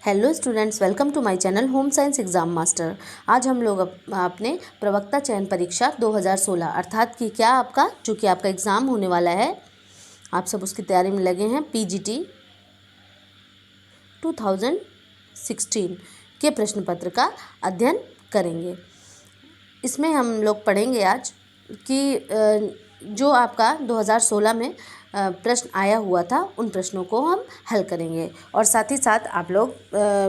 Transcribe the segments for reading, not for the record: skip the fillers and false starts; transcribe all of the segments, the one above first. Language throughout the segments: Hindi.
Hello students, welcome to my channel home science exam master. आज हम लोग अपने प्रवक्ता चयन परीक्षा 2016 अर्थात कि क्या आपका जो कि आपका एग्ज़ाम होने वाला है, आप सब उसकी तैयारी में लगे हैं। पीजीटी 2016 के प्रश्न पत्र का अध्ययन करेंगे। इसमें हम लोग पढ़ेंगे आज कि जो आपका 2016 में प्रश्न आया हुआ था उन प्रश्नों को हम हल करेंगे और साथ ही साथ आप लोग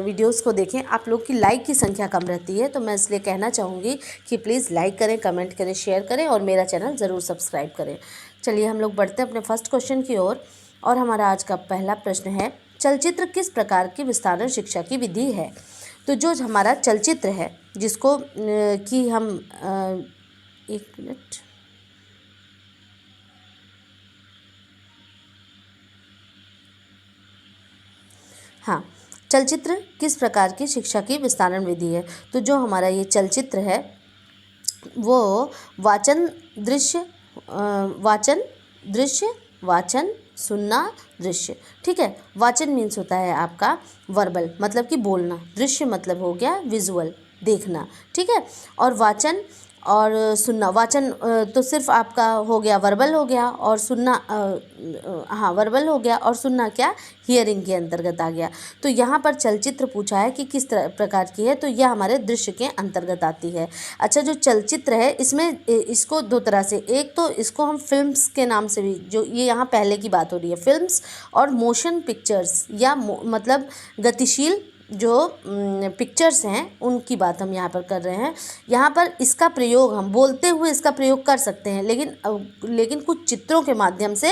वीडियोस को देखें। आप लोग की लाइक की संख्या कम रहती है, तो मैं इसलिए कहना चाहूँगी कि प्लीज़ लाइक करें, कमेंट करें, शेयर करें और मेरा चैनल ज़रूर सब्सक्राइब करें। चलिए हम लोग बढ़ते हैं अपने फर्स्ट क्वेश्चन की ओर और हमारा आज का पहला प्रश्न है, चलचित्र किस प्रकार की विस्तारण शिक्षा की विधि है। तो जो हमारा चलचित्र है जिसको कि हम एक मिनट, हाँ, चलचित्र किस प्रकार की शिक्षा की विस्तारण विधि है। तो जो हमारा ये चलचित्र है वो वाचन दृश्य वाचन सुनना दृश्य, ठीक है। वाचन मीन्स होता है आपका वर्बल, मतलब कि बोलना। दृश्य मतलब हो गया विजुअल, देखना, ठीक है। और वाचन और सुनना, वाचन तो सिर्फ आपका हो गया वर्बल हो गया, और सुनना हाँ वर्बल हो गया, और सुनना क्या, हियरिंग के अंतर्गत आ गया। तो यहाँ पर चलचित्र पूछा है कि किस प्रकार की है, तो यह हमारे दृश्य के अंतर्गत आती है। अच्छा, जो चलचित्र है इसमें इसको दो तरह से, एक तो इसको हम फिल्म्स के नाम से भी, जो ये यहाँ पहले की बात हो रही है, फिल्म्स और मोशन पिक्चर्स या मतलब गतिशील जो पिक्चर्स हैं उनकी बात हम यहाँ पर कर रहे हैं। यहाँ पर इसका प्रयोग हम बोलते हुए इसका प्रयोग कर सकते हैं, लेकिन कुछ चित्रों के माध्यम से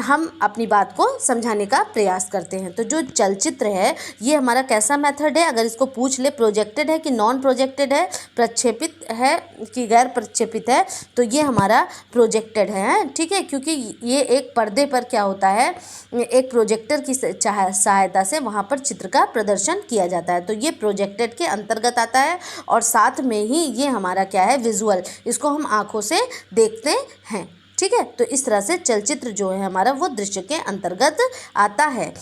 हम अपनी बात को समझाने का प्रयास करते हैं। तो जो चलचित्र है ये हमारा कैसा मेथड है, अगर इसको पूछ ले प्रोजेक्टेड है कि नॉन प्रोजेक्टेड है, प्रक्षेपित है कि गैर प्रक्षेपित है, तो ये हमारा प्रोजेक्टेड है, ठीक है। क्योंकि ये एक पर्दे पर क्या होता है, एक प्रोजेक्टर की सहायता से वहाँ पर चित्र का प्रदर्शन किया जाता है, तो ये प्रोजेक्टेड के अंतर्गत आता है। और साथ में ही ये हमारा क्या है, विजुअल, इसको हम आँखों से देखते हैं, ठीक है। तो इस तरह से चलचित्र जो है हमारा वो दृश्य के अंतर्गत आता है।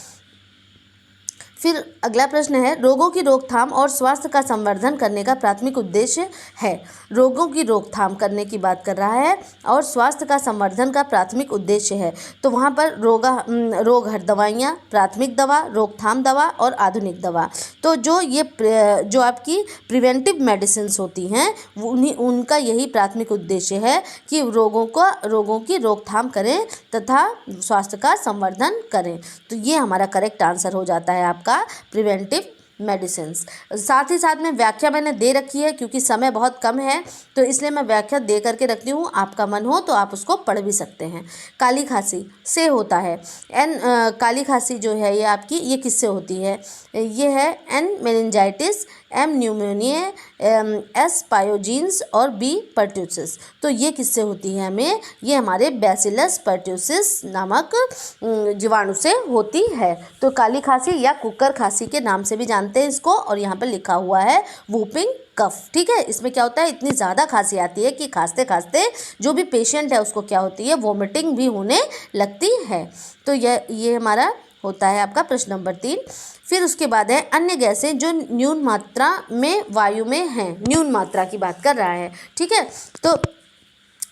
फिर अगला प्रश्न है, रोगों की रोकथाम और स्वास्थ्य का संवर्धन करने का प्राथमिक उद्देश्य है। रोगों की रोकथाम करने की बात कर रहा है और स्वास्थ्य का संवर्धन का प्राथमिक उद्देश्य है। तो वहाँ पर रोग हर दवाइयाँ, प्राथमिक दवा, रोकथाम दवा और आधुनिक दवा। तो जो आपकी प्रिवेंटिव मेडिसिन्स होती हैं उनका यही प्राथमिक उद्देश्य है कि रोगों की रोकथाम करें तथा स्वास्थ्य का संवर्धन करें। तो ये हमारा करेक्ट आंसर हो जाता है आपका प्रिवेंटिव मेडिसिन्स। साथ ही साथ में व्याख्या मैंने दे रखी है, क्योंकि समय बहुत कम है तो इसलिए मैं व्याख्या दे करके रखती हूँ। आपका मन हो तो आप उसको पढ़ भी सकते हैं। काली खांसी से होता है काली खांसी जो है ये आपकी, ये किससे होती है, ये है N meningitis, M pneumonia, S pyogenes और बी पर्ट्यूसिस। तो ये किससे होती है हमें, ये हमारे बैसिलस पर्ट्यूसिस नामक जीवाणु से होती है। तो काली खांसी या कुकर खांसी के नाम से भी जानते हैं इसको, और यहाँ पर लिखा हुआ है वूपिंग कफ, ठीक है। इसमें क्या होता है, इतनी ज़्यादा खांसी आती है कि खांसते खांसते जो भी पेशेंट है उसको क्या होती है, वोमिटिंग भी होने लगती है। तो ये हमारा होता है आपका प्रश्न नंबर 3। फिर उसके बाद है अन्य गैसें जो न्यून मात्रा में वायु में हैं, न्यून मात्रा की बात कर रहा है, ठीक है। तो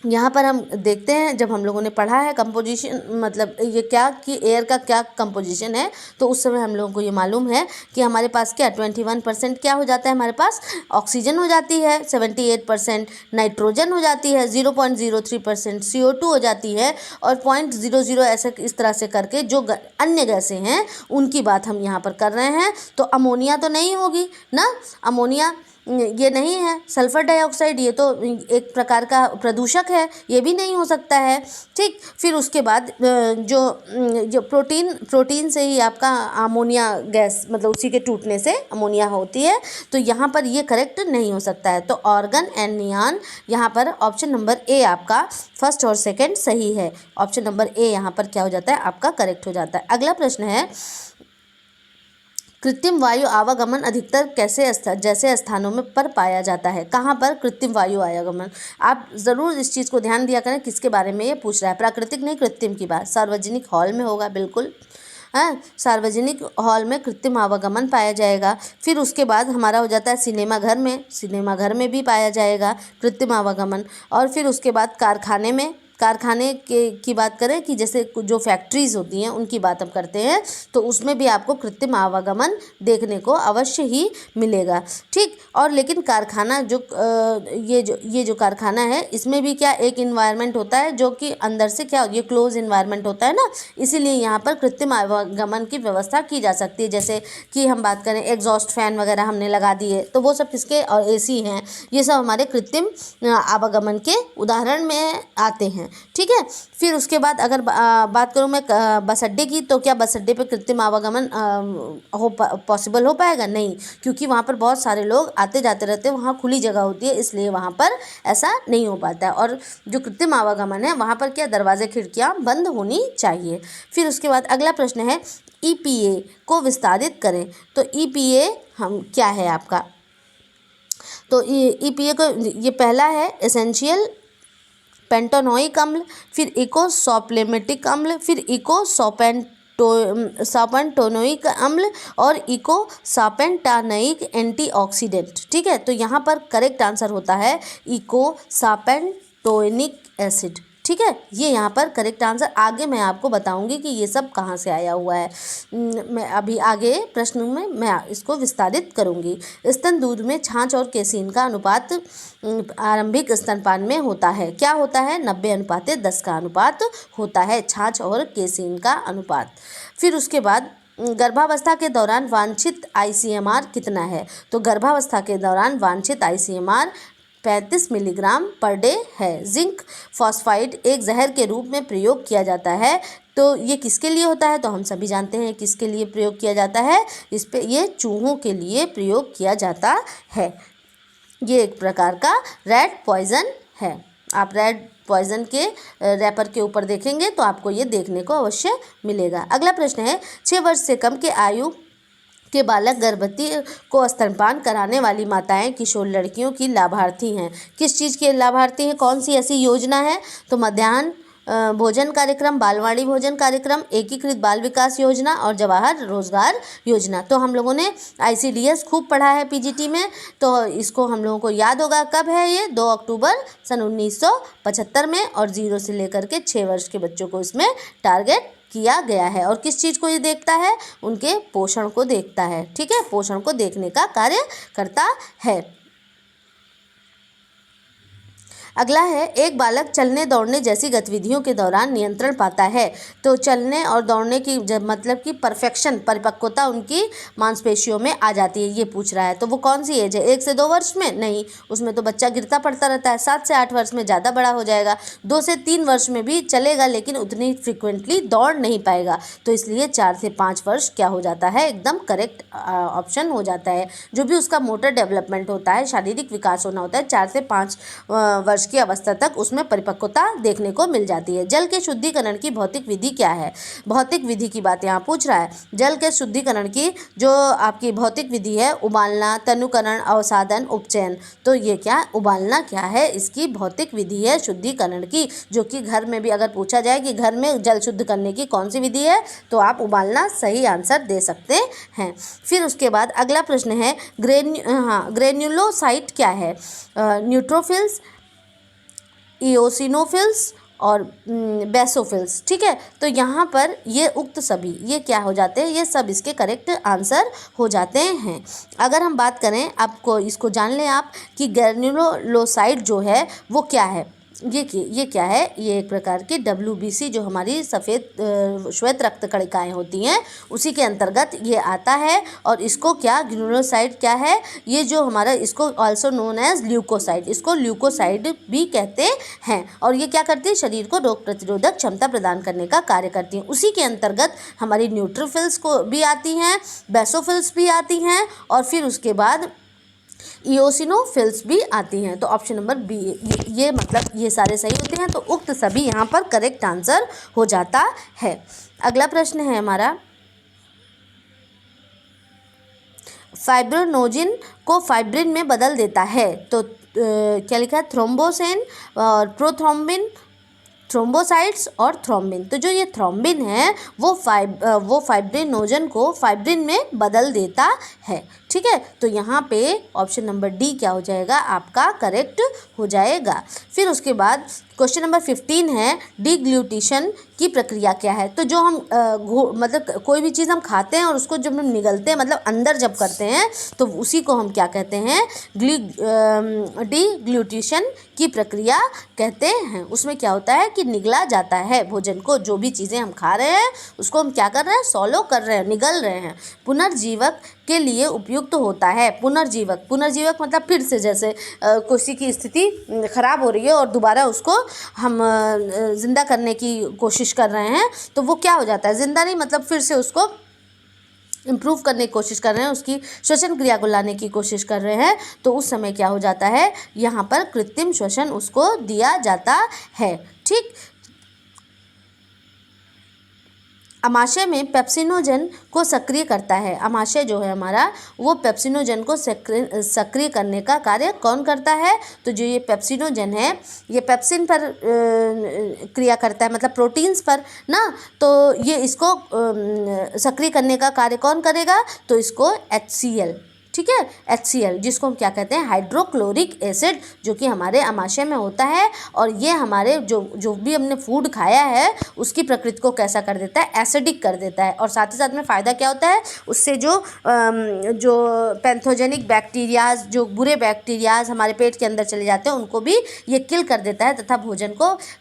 यहाँ पर हम देखते हैं, जब हम लोगों ने पढ़ा है कंपोजिशन, मतलब ये क्या कि एयर का क्या कंपोजिशन है, तो उस समय हम लोगों को ये मालूम है कि हमारे पास क्या 21% क्या हो जाता है, हमारे पास ऑक्सीजन हो जाती है, 78% नाइट्रोजन हो जाती है, 0.03% CO2 हो जाती है, और 0.00 ऐसे इस तरह से करके जो अन्य गैसें हैं उनकी बात हम यहाँ पर कर रहे हैं। तो अमोनिया तो नहीं होगी ना, अमोनिया ये नहीं है, सल्फर डाइऑक्साइड ये तो एक प्रकार का प्रदूषक है, ये भी नहीं हो सकता है, ठीक। फिर उसके बाद जो प्रोटीन से ही आपका अमोनिया गैस, मतलब उसी के टूटने से अमोनिया होती है, तो यहाँ पर ये करेक्ट नहीं हो सकता है। तो ऑर्गन एंड नियॉन, यहाँ पर ऑप्शन नंबर ए आपका फर्स्ट और सेकंड सही है। ऑप्शन नंबर ए यहाँ पर क्या हो जाता है, आपका करेक्ट हो जाता है। अगला प्रश्न है, कृत्रिम वायु आवागमन अधिकतर जैसे स्थानों में पर पाया जाता है। कहाँ पर कृत्रिम वायु आवागमन, आप ज़रूर इस चीज़ को ध्यान दिया करें, किसके बारे में ये पूछ रहा है, प्राकृतिक नहीं कृत्रिम की बात। सार्वजनिक हॉल में होगा बिल्कुल, हाँ, सार्वजनिक हॉल में कृत्रिम आवागमन पाया जाएगा। फिर उसके बाद हमारा हो जाता है सिनेमा घर में भी पाया जाएगा कृत्रिम आवागमन। और फिर उसके बाद कारखाने की बात करें कि जैसे जो फैक्ट्रीज़ होती हैं उनकी बात हम करते हैं, तो उसमें भी आपको कृत्रिम आवागमन देखने को अवश्य ही मिलेगा। ठीक, और लेकिन कारखाना ये जो कारखाना है, इसमें भी क्या एक इन्वायरमेंट होता है जो कि अंदर से क्या ये क्लोज इन्वायरमेंट होता है ना, इसीलिए यहाँ पर कृत्रिम आवागमन की व्यवस्था की जा सकती है। जैसे कि हम बात करें एग्जॉस्ट फैन वगैरह हमने लगा दिए, तो वो सब किसके, और AC हैं, ये सब हमारे कृत्रिम आवागमन के उदाहरण में आते हैं। ठीक है, फिर उसके बाद अगर बात करूँ मैं बस अड्डे की, तो क्या बस अड्डे पे कृत्रिम आवागमन पॉसिबल हो पाएगा? नहीं, क्योंकि वहाँ पर बहुत सारे लोग आते जाते रहते हैं, वहाँ खुली जगह होती है, इसलिए वहाँ पर ऐसा नहीं हो पाता है। और जो कृत्रिम आवागमन है वहाँ पर क्या दरवाजे खिड़कियाँ बंद होनी चाहिए। फिर उसके बाद अगला प्रश्न है EPA को विस्तारित करें। तो EPA हम क्या है आपका, तो EPA को ये पहला है एसेंशियल पेंटोनोइक अम्ल, फिर इकोसोप्लेमेटिक अम्ल, फिर इकोसापेंटोनोइक अम्ल और इकोसापेंटानोइक एंटीऑक्सीडेंट। ठीक है, तो यहाँ पर करेक्ट आंसर होता है इकोसापेंटोनिक एसिड। ठीक है, ये यहाँ पर करेक्ट आंसर। आगे मैं आपको बताऊंगी कि ये सब कहाँ से आया हुआ है। मैं अभी आगे प्रश्न में मैं इसको विस्तारित करूंगी। स्तन दूध में छाछ और केसीन का अनुपात आरंभिक स्तनपान में होता है, क्या होता है? 90:10 का अनुपात होता है, छाछ और केसीन का अनुपात। फिर उसके बाद गर्भावस्था के दौरान वांछित ICMR कितना है? तो गर्भावस्था के दौरान वांछित ICMR 35 मिलीग्राम पर डे है। जिंक फॉस्फाइड एक जहर के रूप में प्रयोग किया जाता है, तो ये किसके लिए होता है? तो हम सभी जानते हैं किसके लिए प्रयोग किया जाता है, इस पे ये चूहों के लिए प्रयोग किया जाता है। ये एक प्रकार का रेड पॉइजन है। आप रेड पॉइजन के रैपर के ऊपर देखेंगे तो आपको ये देखने को अवश्य मिलेगा। अगला प्रश्न है 6 वर्ष से कम के आयु के बालक गर्भवती को स्तनपान कराने वाली माताएं किशोर लड़कियों की लाभार्थी हैं। किस चीज़ के लाभार्थी हैं? कौन सी ऐसी योजना है? तो मध्याह्न भोजन कार्यक्रम, बालवाड़ी भोजन कार्यक्रम, एकीकृत बाल विकास योजना और जवाहर रोजगार योजना। तो हम लोगों ने ICDS खूब पढ़ा है PGT में, तो इसको हम लोगों को याद होगा। कब है ये? 2 अक्टूबर सन 1975 में, और 0 से लेकर के 6 वर्ष के बच्चों को इसमें टारगेट किया गया है। और किस चीज़ को ये देखता है? उनके पोषण को देखता है। ठीक है, पोषण को देखने का कार्य करता है। अगला है एक बालक चलने दौड़ने जैसी गतिविधियों के दौरान नियंत्रण पाता है। तो चलने और दौड़ने की मतलब कि परफेक्शन, परिपक्वता उनकी मांसपेशियों में आ जाती है, ये पूछ रहा है। तो वो कौन सी एज है? 1 से 2 वर्ष में? नहीं, उसमें तो बच्चा गिरता पड़ता रहता है। 7 से 8 वर्ष में ज़्यादा बड़ा हो जाएगा। 2 से 3 वर्ष में भी चलेगा, लेकिन उतनी फ्रिक्वेंटली दौड़ नहीं पाएगा। तो इसलिए 4 से 5 वर्ष क्या हो जाता है? एकदम करेक्ट ऑप्शन हो जाता है। जो भी उसका मोटर डेवलपमेंट होता है, शारीरिक विकास होना होता है, 4 से 5 वर्ष की अवस्था तक उसमें परिपक्वता देखने को मिल जाती है। जल के शुद्धिकरण की भौतिक विधि क्या है? भौतिक विधि की बात यहाँ पूछ रहा है। जल के शुद्धिकरण की जो आपकी भौतिक विधि है, उबालना, तनुकरण, अवसादन, उपचयन। तो ये क्या उबालना क्या है? इसकी भौतिक विधि है शुद्धिकरण की, जो कि घर में भी अगर पूछा जाए कि घर में जल शुद्ध करने की कौन सी विधि है, तो आप उबालना सही आंसर दे सकते हैं। फिर उसके बाद अगला प्रश्न है ग्रेन्युलोसाइट क्या है? न्यूट्रोफिल्स, इओसिनोफिल्स और बेसोफिल्स। ठीक है, तो यहाँ पर ये उक्त सभी ये क्या हो जाते हैं? ये सब इसके करेक्ट आंसर हो जाते हैं। अगर हम बात करें, आपको इसको जान लें आप कि ग्रेन्युलोसाइट जो है वो क्या है। ये क्या है? ये एक प्रकार की WBC जो हमारी सफ़ेद श्वेत रक्त कणिकाएँ होती हैं, उसी के अंतर्गत ये आता है। और इसको क्या ग्रेन्युलोसाइट क्या है? ये जो हमारा, इसको ऑल्सो नोन एज ल्यूकोसाइट, इसको ल्यूकोसाइट भी कहते हैं। और ये क्या करती है? शरीर को रोग प्रतिरोधक क्षमता प्रदान करने का कार्य करती हैं। उसी के अंतर्गत हमारी न्यूट्रोफिल्स को भी आती हैं, बेसोफिल्स भी आती हैं, और फिर उसके बाद इओसिनोफिल्स भी आती हैं। तो ऑप्शन नंबर बी, ये मतलब ये सारे सही होते हैं। तो उक्त सभी यहाँ पर करेक्ट आंसर हो जाता है। अगला प्रश्न है हमारा, फाइब्रोनोजिन को फाइब्रिन में बदल देता है। तो क्या लिखा है? थ्रोम्बोसिन और प्रोथ्रोम्बिन, थ्रोम्बोसाइट्स और थ्रोम्बिन। तो जो ये थ्रोम्बिन है वो फाइब्रिनोजन को फाइब्रिन में बदल देता है। ठीक है, तो यहाँ पे ऑप्शन नंबर डी क्या हो जाएगा आपका करेक्ट हो जाएगा। फिर उसके बाद क्वेश्चन नंबर 15 है डिग्लूटिशन की प्रक्रिया क्या है। तो जो हम मतलब कोई भी चीज़ हम खाते हैं और उसको जब हम निगलते हैं मतलब अंदर जब करते हैं तो उसी को हम क्या कहते हैं डिग्लूटिशन की प्रक्रिया कहते हैं। उसमें क्या होता है कि निगला जाता है भोजन को, जो भी चीज़ें हम खा रहे हैं उसको हम क्या कर रहे हैं सॉलो कर रहे हैं, निगल रहे हैं। पुनर्जीवक के लिए उपयुक्त होता है। पुनर्जीवक मतलब फिर से जैसे किसी की स्थिति खराब हो रही है और दोबारा उसको हम जिंदा करने की कोशिश कर रहे हैं तो वो क्या हो जाता है, जिंदा नहीं मतलब फिर से उसको इम्प्रूव करने की कोशिश कर रहे हैं, उसकी श्वसन क्रिया को लाने की कोशिश कर रहे हैं, तो उस समय क्या हो जाता है यहाँ पर कृत्रिम श्वसन उसको दिया जाता है। ठीक, अमाशय में पेप्सिनोजन को सक्रिय करता है। अमाशय जो है हमारा वो पेप्सिनोजन को सक्रिय करने का कार्य कौन करता है। तो जो ये पेप्सिनोजन है ये पेप्सिन पर क्रिया करता है मतलब प्रोटीन्स पर ना, तो ये इसको सक्रिय करने का कार्य कौन करेगा, तो इसको HCl, ठीक है, HCl जिसको हम क्या कहते हैं हाइड्रोक्लोरिक एसिड, जो कि हमारे अमाशय में होता है और ये हमारे जो भी हमने फूड खाया है उसकी प्रकृति को कैसा कर देता है, एसिडिक कर देता है। और साथ ही साथ में फ़ायदा क्या होता है, उससे जो पैथोजेनिक बैक्टीरियाज, जो बुरे बैक्टीरियाज हमारे पेट के अंदर चले जाते हैं उनको भी ये किल कर देता है तथा भोजन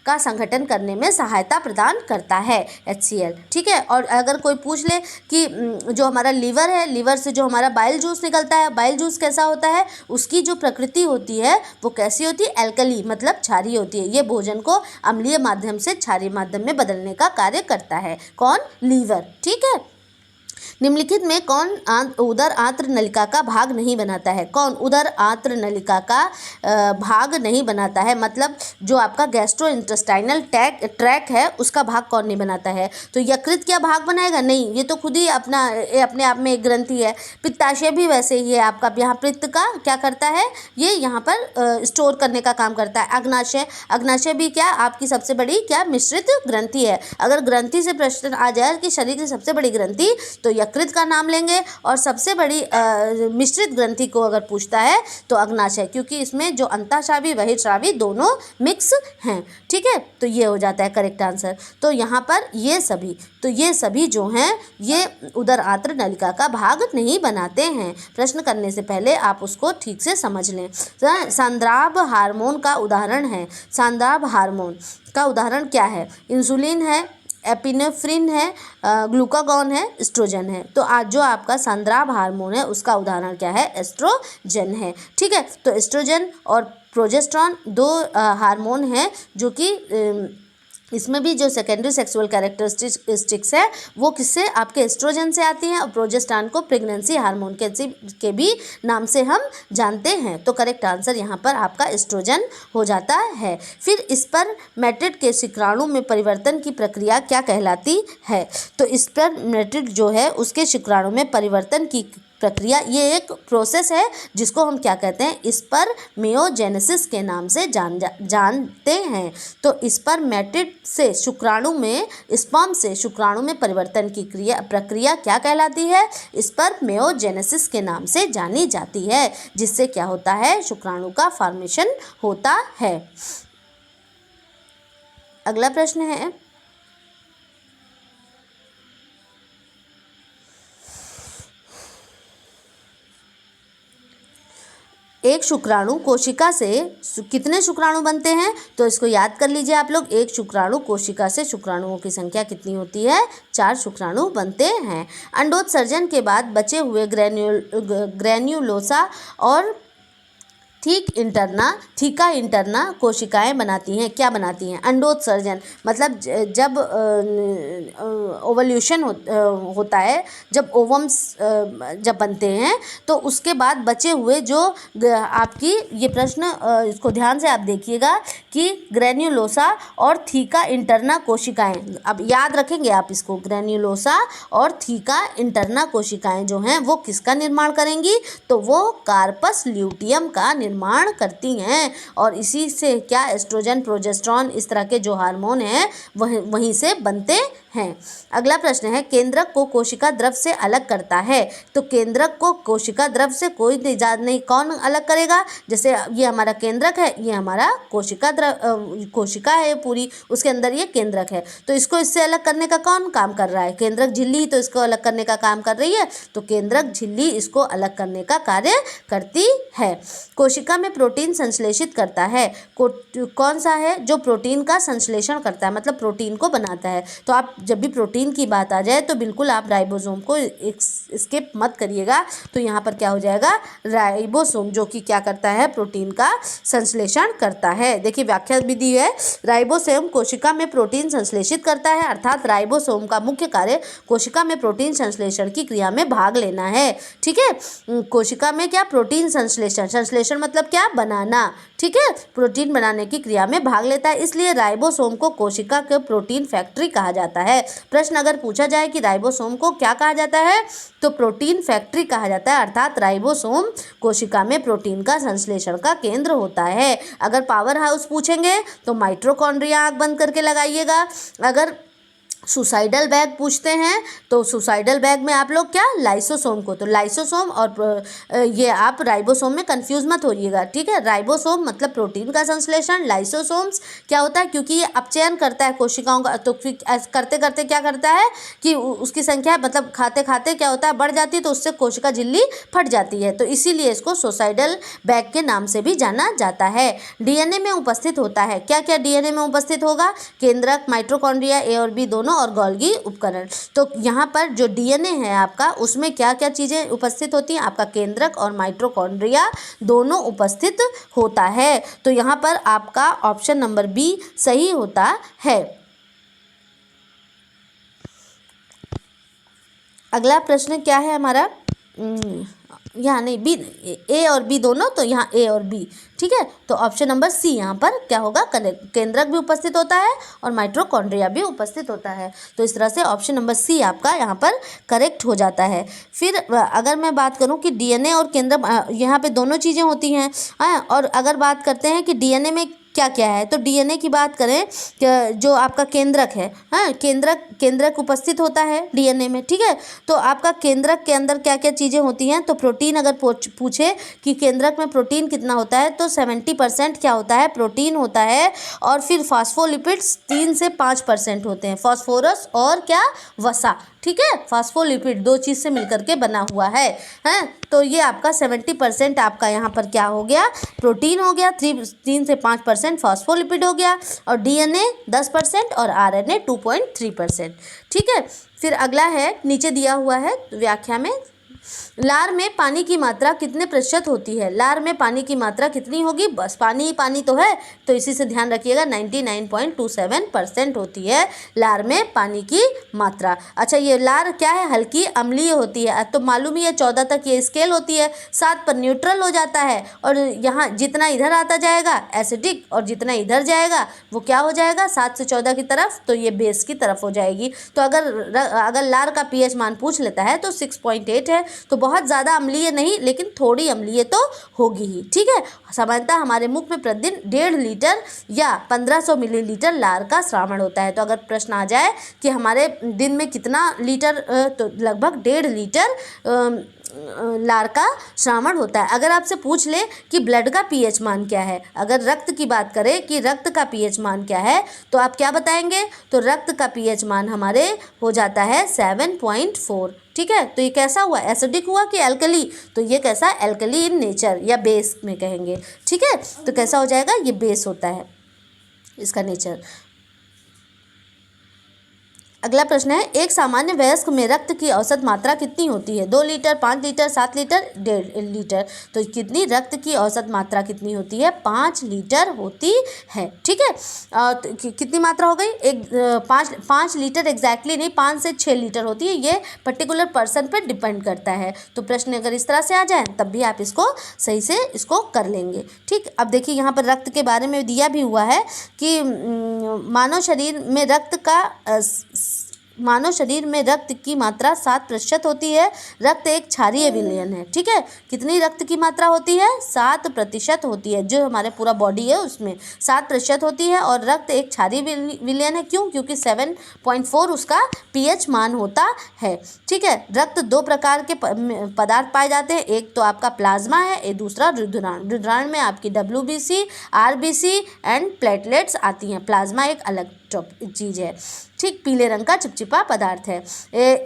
का संगठन करने में सहायता प्रदान करता है HCl। ठीक है, और अगर कोई पूछ ले कि जो हमारा लीवर है, लीवर से जो हमारा बाइल जूस निकलता है, बाइल जूस कैसा होता है, उसकी जो प्रकृति होती है वो कैसी होती है, एल्कली मतलब क्षारीय होती है। ये भोजन को अम्लीय माध्यम से क्षारीय माध्यम में बदलने का कार्य करता है कौन, लीवर। ठीक है, निम्नलिखित में कौन उदर आंत्र नलिका का भाग नहीं बनाता है। कौन उदर आंत्र नलिका का भाग नहीं बनाता है, मतलब जो आपका गैस्ट्रोइंटेस्टाइनल ट्रैक है उसका भाग कौन नहीं बनाता है। तो यकृत क्या भाग बनाएगा, नहीं, ये तो खुद ही अपने आप में एक ग्रंथि है। पित्ताशय भी वैसे ही है आपका, यहाँ पित्त का क्या करता है, ये यहाँ पर स्टोर करने का काम करता है। अग्नाशय भी क्या आपकी सबसे बड़ी क्या मिश्रित ग्रंथि है। अगर ग्रंथि से प्रश्न आ जाए कि शरीर की सबसे बड़ी ग्रंथि, तो यकृत का नाम लेंगे, और सबसे बड़ी मिश्रित ग्रंथि को अगर पूछता है तो अग्नाशय, क्योंकि इसमें जो अंतःस्रावी बहिर्स्रावी दोनों मिक्स हैं। ठीक है, तो ये हो जाता है करेक्ट आंसर। तो यहाँ पर ये सभी जो हैं ये उदर आंत्र नलिका का भाग नहीं बनाते हैं। प्रश्न करने से पहले आप उसको ठीक से समझ लें। सांद्राभ हार्मोन का उदाहरण है, सांद्राभ हार्मोन का उदाहरण क्या है, इंसुलिन है, एपिनेफ्रिन है, ग्लूकागॉन है, एस्ट्रोजन है। तो आज जो आपका सांद्राभ हार्मोन है उसका उदाहरण क्या है, एस्ट्रोजन है। ठीक है, तो एस्ट्रोजन और प्रोजेस्टेरॉन दो हार्मोन हैं जो कि इसमें भी जो सेकेंडरी सेक्सुअल कैरेक्टरिस्टिक्स है वो किससे, आपके एस्ट्रोजन से आती हैं, और प्रोजेस्टेरॉन को प्रेगनेंसी हार्मोन के भी नाम से हम जानते हैं। तो करेक्ट आंसर यहाँ पर आपका एस्ट्रोजन हो जाता है। फिर इस पर मैट्रिड के शुक्राणु में परिवर्तन की प्रक्रिया क्या कहलाती है। तो इस पर मैट्रिड जो है उसके शुक्राणु में परिवर्तन की प्रक्रिया, ये एक प्रोसेस है जिसको हम क्या कहते हैं, इस पर मेयोजेनेसिस के नाम से जानते हैं। तो इस पर मैट्रिड से शुक्राणु में, स्पर्म से शुक्राणु में परिवर्तन की प्रक्रिया क्या कहलाती है, इस पर मेयोजेनेसिस के नाम से जानी जाती है, जिससे क्या होता है, शुक्राणु का फॉर्मेशन होता है। अगला प्रश्न है, एक शुक्राणु कोशिका से कितने शुक्राणु बनते हैं। तो इसको याद कर लीजिए आप लोग, एक शुक्राणु कोशिका से शुक्राणुओं की संख्या कितनी होती है, 4 शुक्राणु बनते हैं। अंडोत्सर्जन के बाद बचे हुए ग्रैन्युलोसा और थीका इंटरना कोशिकाएं बनाती हैं, क्या बनाती हैं, अंडोत्सर्जन मतलब जब ओवल्यूशन होता है, जब ओवम्स जब बनते हैं तो उसके बाद बचे हुए जो आपकी, ये प्रश्न इसको ध्यान से आप देखिएगा कि ग्रैन्युलोसा और थीका इंटरना कोशिकाएं, अब याद रखेंगे आप इसको, ग्रैन्युलोसा और थीका इंटरना कोशिकाएं जो हैं वो किसका निर्माण करेंगी, तो वो कार्पस ल्यूटियम का निर्माण करती हैं और इसी से क्या एस्ट्रोजन, प्रोजेस्टेरॉन इस तरह के जो हार्मोन हैं वहीं से बनते हैं। अगला प्रश्न है केंद्रक को कोशिका द्रव से अलग करता है। तो केंद्रक को कोशिका द्रव से कोई इजाद नहीं, कौन अलग करेगा? जैसे ये हमारा केंद्रक है, ये हमारा कोशिका है पूरी, उसके अंदर ये केंद्रक है, तो इसको इससे अलग करने का कौन काम कर रहा है? केंद्रक झिल्ली तो इसको अलग करने का काम कर रही है, तो केंद्रक झिल्ली इसको अलग करने का कार्य करती है। कोशिका में प्रोटीन संश्लेषित करता है, कौन सा है जो प्रोटीन का संश्लेषण करता है, मतलब प्रोटीन को बनाता है। तो आप जब भी प्रोटीन की बात आ जाए तो बिल्कुल आप राइबोसोम को स्किप मत करिएगा। तो यहाँ पर क्या हो जाएगा? राइबोसोम, जो कि क्या करता है? प्रोटीन का संश्लेषण करता है। देखिए व्याख्या भी दी है, राइबोसोम कोशिका में प्रोटीन संश्लेषित करता है, अर्थात राइबोसोम का मुख्य कार्य कोशिका में प्रोटीन संश्लेषण की क्रिया में भाग लेना है। ठीक है, कोशिका में क्या? प्रोटीन संश्लेषण मतलब क्या? बनाना। ठीक है, प्रोटीन बनाने की क्रिया में भाग लेता है, इसलिए राइबोसोम को कोशिका के प्रोटीन फैक्ट्री कहा जाता है। प्रश्न अगर पूछा जाए कि राइबोसोम को क्या कहा जाता है, तो प्रोटीन फैक्ट्री कहा जाता है, अर्थात राइबोसोम कोशिका में प्रोटीन का संश्लेषण का केंद्र होता है। अगर पावर हाउस पूछेंगे तो माइटोकॉन्ड्रिया, आंख बंद करके लगाइएगा। अगर सुसाइडल बैग पूछते हैं तो सुसाइडल बैग में आप लोग क्या? लाइसोसोम को, तो लाइसोसोम और ये आप राइबोसोम में कंफ्यूज मत होइएगा। ठीक है, राइबोसोम मतलब प्रोटीन का संश्लेषण, लाइसोसोम्स क्या होता है, क्योंकि ये अपचयन करता है कोशिकाओं का, तो फिर करते करते क्या करता है कि उसकी संख्या मतलब खाते खाते क्या होता है? बढ़ जाती है, तो उससे कोशिका झिल्ली फट जाती है, तो इसीलिए इसको सुसाइडल बैग के नाम से भी जाना जाता है। डीएनए में उपस्थित होता है, क्या क्या डीएनए में उपस्थित होगा? केंद्रक, माइटोकॉन्ड्रिया ए और बी दोनों और गोल्गी उपकरण। तो यहाँ पर जो डीएनए है आपका, उसमें क्या क्या चीज़ें उपस्थित होती हैं? आपका केंद्रक और माइटोकॉन्ड्रिया दोनों उपस्थित होता है। तो यहाँ पर आपका ऑप्शन नंबर बी सही होता है। अगला प्रश्न क्या है हमारा? यहाँ नहीं, बी, ए और बी दोनों, तो यहाँ ए और बी। ठीक है, तो ऑप्शन नंबर सी यहाँ पर क्या होगा? केंद्रक भी उपस्थित होता है और माइटोकॉन्ड्रिया भी उपस्थित होता है, तो इस तरह से ऑप्शन नंबर सी आपका यहाँ पर करेक्ट हो जाता है। फिर अगर मैं बात करूँ कि डीएनए और केंद्रक, यहाँ पे दोनों चीज़ें होती हैं, और अगर बात करते हैं कि डीएनए में क्या क्या है, तो डीएनए की बात करें, जो आपका केंद्रक है, हाँ, केंद्रक उपस्थित होता है डीएनए में। ठीक है, तो आपका केंद्रक के अंदर क्या क्या चीज़ें होती हैं, तो प्रोटीन अगर पूछे कि केंद्रक में प्रोटीन कितना होता है, तो 70% क्या होता है? प्रोटीन होता है, और फिर फास्फोलिपिड्स 3 से 5% होते हैं, फास्फोरस और क्या? वसा। ठीक है, फास्फोलिपिड दो चीज़ से मिलकर के बना हुआ है, तो ये आपका 70% आपका यहाँ पर क्या हो गया? प्रोटीन हो गया, 3 से 5% फास्फोलिपिड हो गया, और डीएनए 10% और आरएनए 2.3%। ठीक है, फिर अगला है, नीचे दिया हुआ है व्याख्या में, लार में पानी की मात्रा कितने प्रतिशत होती है? लार में पानी की मात्रा कितनी होगी? बस पानी ही पानी तो है, तो इसी से ध्यान रखिएगा, 99.27% होती है लार में पानी की मात्रा। अच्छा, ये लार क्या है? हल्की अम्लीय होती है, तो मालूम ही है 14 तक ये स्केल होती है, 7 पर न्यूट्रल हो जाता है, और यहाँ जितना इधर आता जाएगा एसिडिक, और जितना इधर जाएगा वो क्या हो जाएगा? 7 से 14 की तरफ, तो ये बेस की तरफ हो जाएगी। तो अगर लार का पीएच मान पूछ लेता है तो 6.8 है, तो बहुत ज़्यादा अम्लीय नहीं, लेकिन थोड़ी अम्लीय तो होगी ही। ठीक है, सामान्यतः हमारे मुख में प्रतिदिन 1.5 लीटर या 1500 मिलीलीटर लार का श्रावण होता है। तो अगर प्रश्न आ जाए कि हमारे दिन में कितना लीटर, तो लगभग 1.5 लीटर लार का श्रावण होता है। अगर आपसे पूछ ले कि ब्लड का पीएच मान क्या है, अगर रक्त की बात करें कि रक्त का पीएच मान क्या है, तो आप क्या बताएंगे? तो रक्त का पीएच मान हमारे हो जाता है 7.4। ठीक है, तो ये कैसा हुआ? एसिडिक हुआ कि एल्कली? तो ये कैसा? एल्कली इन नेचर, या बेस में कहेंगे। ठीक है, तो कैसा हो जाएगा? ये बेस होता है इसका नेचर। अगला प्रश्न है, एक सामान्य वयस्क में रक्त की औसत मात्रा कितनी होती है? 2 लीटर, 5 लीटर, 7 लीटर, 1.5 लीटर। तो कितनी रक्त की औसत मात्रा कितनी होती है? 5 लीटर होती है। ठीक है, तो कितनी मात्रा हो गई? 5 लीटर एग्जैक्टली नहीं, 5 से 6 लीटर होती है, ये पर्टिकुलर पर्सन पर डिपेंड करता है। तो प्रश्न अगर इस तरह से आ जाए तब भी आप इसको सही से इसको कर लेंगे। ठीक, अब देखिए यहाँ पर रक्त के बारे में दिया भी हुआ है कि मानव शरीर में रक्त का मानव शरीर में रक्त की मात्रा 7% होती है। रक्त एक क्षारीय विलयन है, ठीक है। कितनी रक्त की मात्रा होती है? 7% होती है। जो हमारे पूरा बॉडी है उसमें 7% होती है। और रक्त एक क्षारीय विलयन है, क्यों? क्योंकि 7.4 उसका pH मान होता है, ठीक है। रक्त दो प्रकार के पदार्थ पाए जाते हैं, एक तो आपका प्लाज्मा है, एक दूसरा रुधिराण। रुधिराण में आपकी WBC, RBC एंड प्लेटलेट्स आती हैं। प्लाज्मा एक अलग चीज़ है, ठीक, पीले रंग का चिपचिपा पदार्थ है।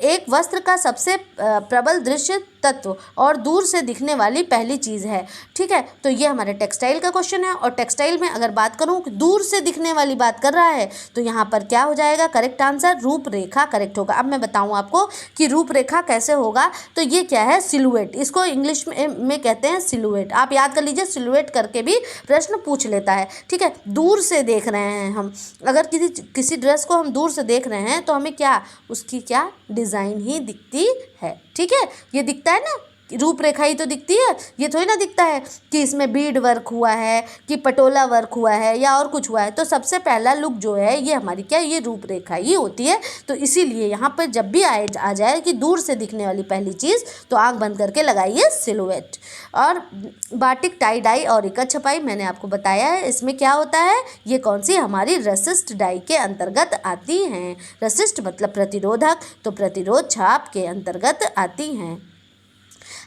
एक वस्त्र का सबसे प्रबल दृश्य तत्व और दूर से दिखने वाली पहली चीज़ है, ठीक है। तो ये हमारे टेक्सटाइल का क्वेश्चन है। और टेक्सटाइल में अगर बात करूँ कि दूर से दिखने वाली बात कर रहा है तो यहाँ पर क्या हो जाएगा? करेक्ट आंसर रूपरेखा करेक्ट होगा। अब मैं बताऊँ आपको कि रूपरेखा कैसे होगा। तो ये क्या है? सिलुएट, इसको इंग्लिश में कहते हैं सिलुएट। आप याद कर लीजिए, सिलुएट करके भी प्रश्न पूछ लेता है, ठीक है। दूर से देख रहे हैं हम, अगर किसी ड्रेस को हम दूर से देख रहे हैं तो हमें क्या, उसकी क्या डिज़ाइन ही दिखती है, ठीक है। ये दिखता है ना, रूपरेखा ही तो दिखती है। ये थोड़ी ना दिखता है कि इसमें बीड वर्क हुआ है, कि पटोला वर्क हुआ है या और कुछ हुआ है। तो सबसे पहला लुक जो है ये हमारी क्या, ये रूपरेखा ही होती है। तो इसीलिए यहाँ पर जब भी आ जाए कि दूर से दिखने वाली पहली चीज़, तो आँख बंद करके लगाइए सिलुएट। और बाटिक, टाई डाई और इकत छपाई मैंने आपको बताया है, इसमें क्या होता है? ये कौन सी हमारी रसिस्ट डाई के अंतर्गत आती हैं। रसिस्ट मतलब प्रतिरोधक, तो प्रतिरोध छाप के अंतर्गत आती हैं।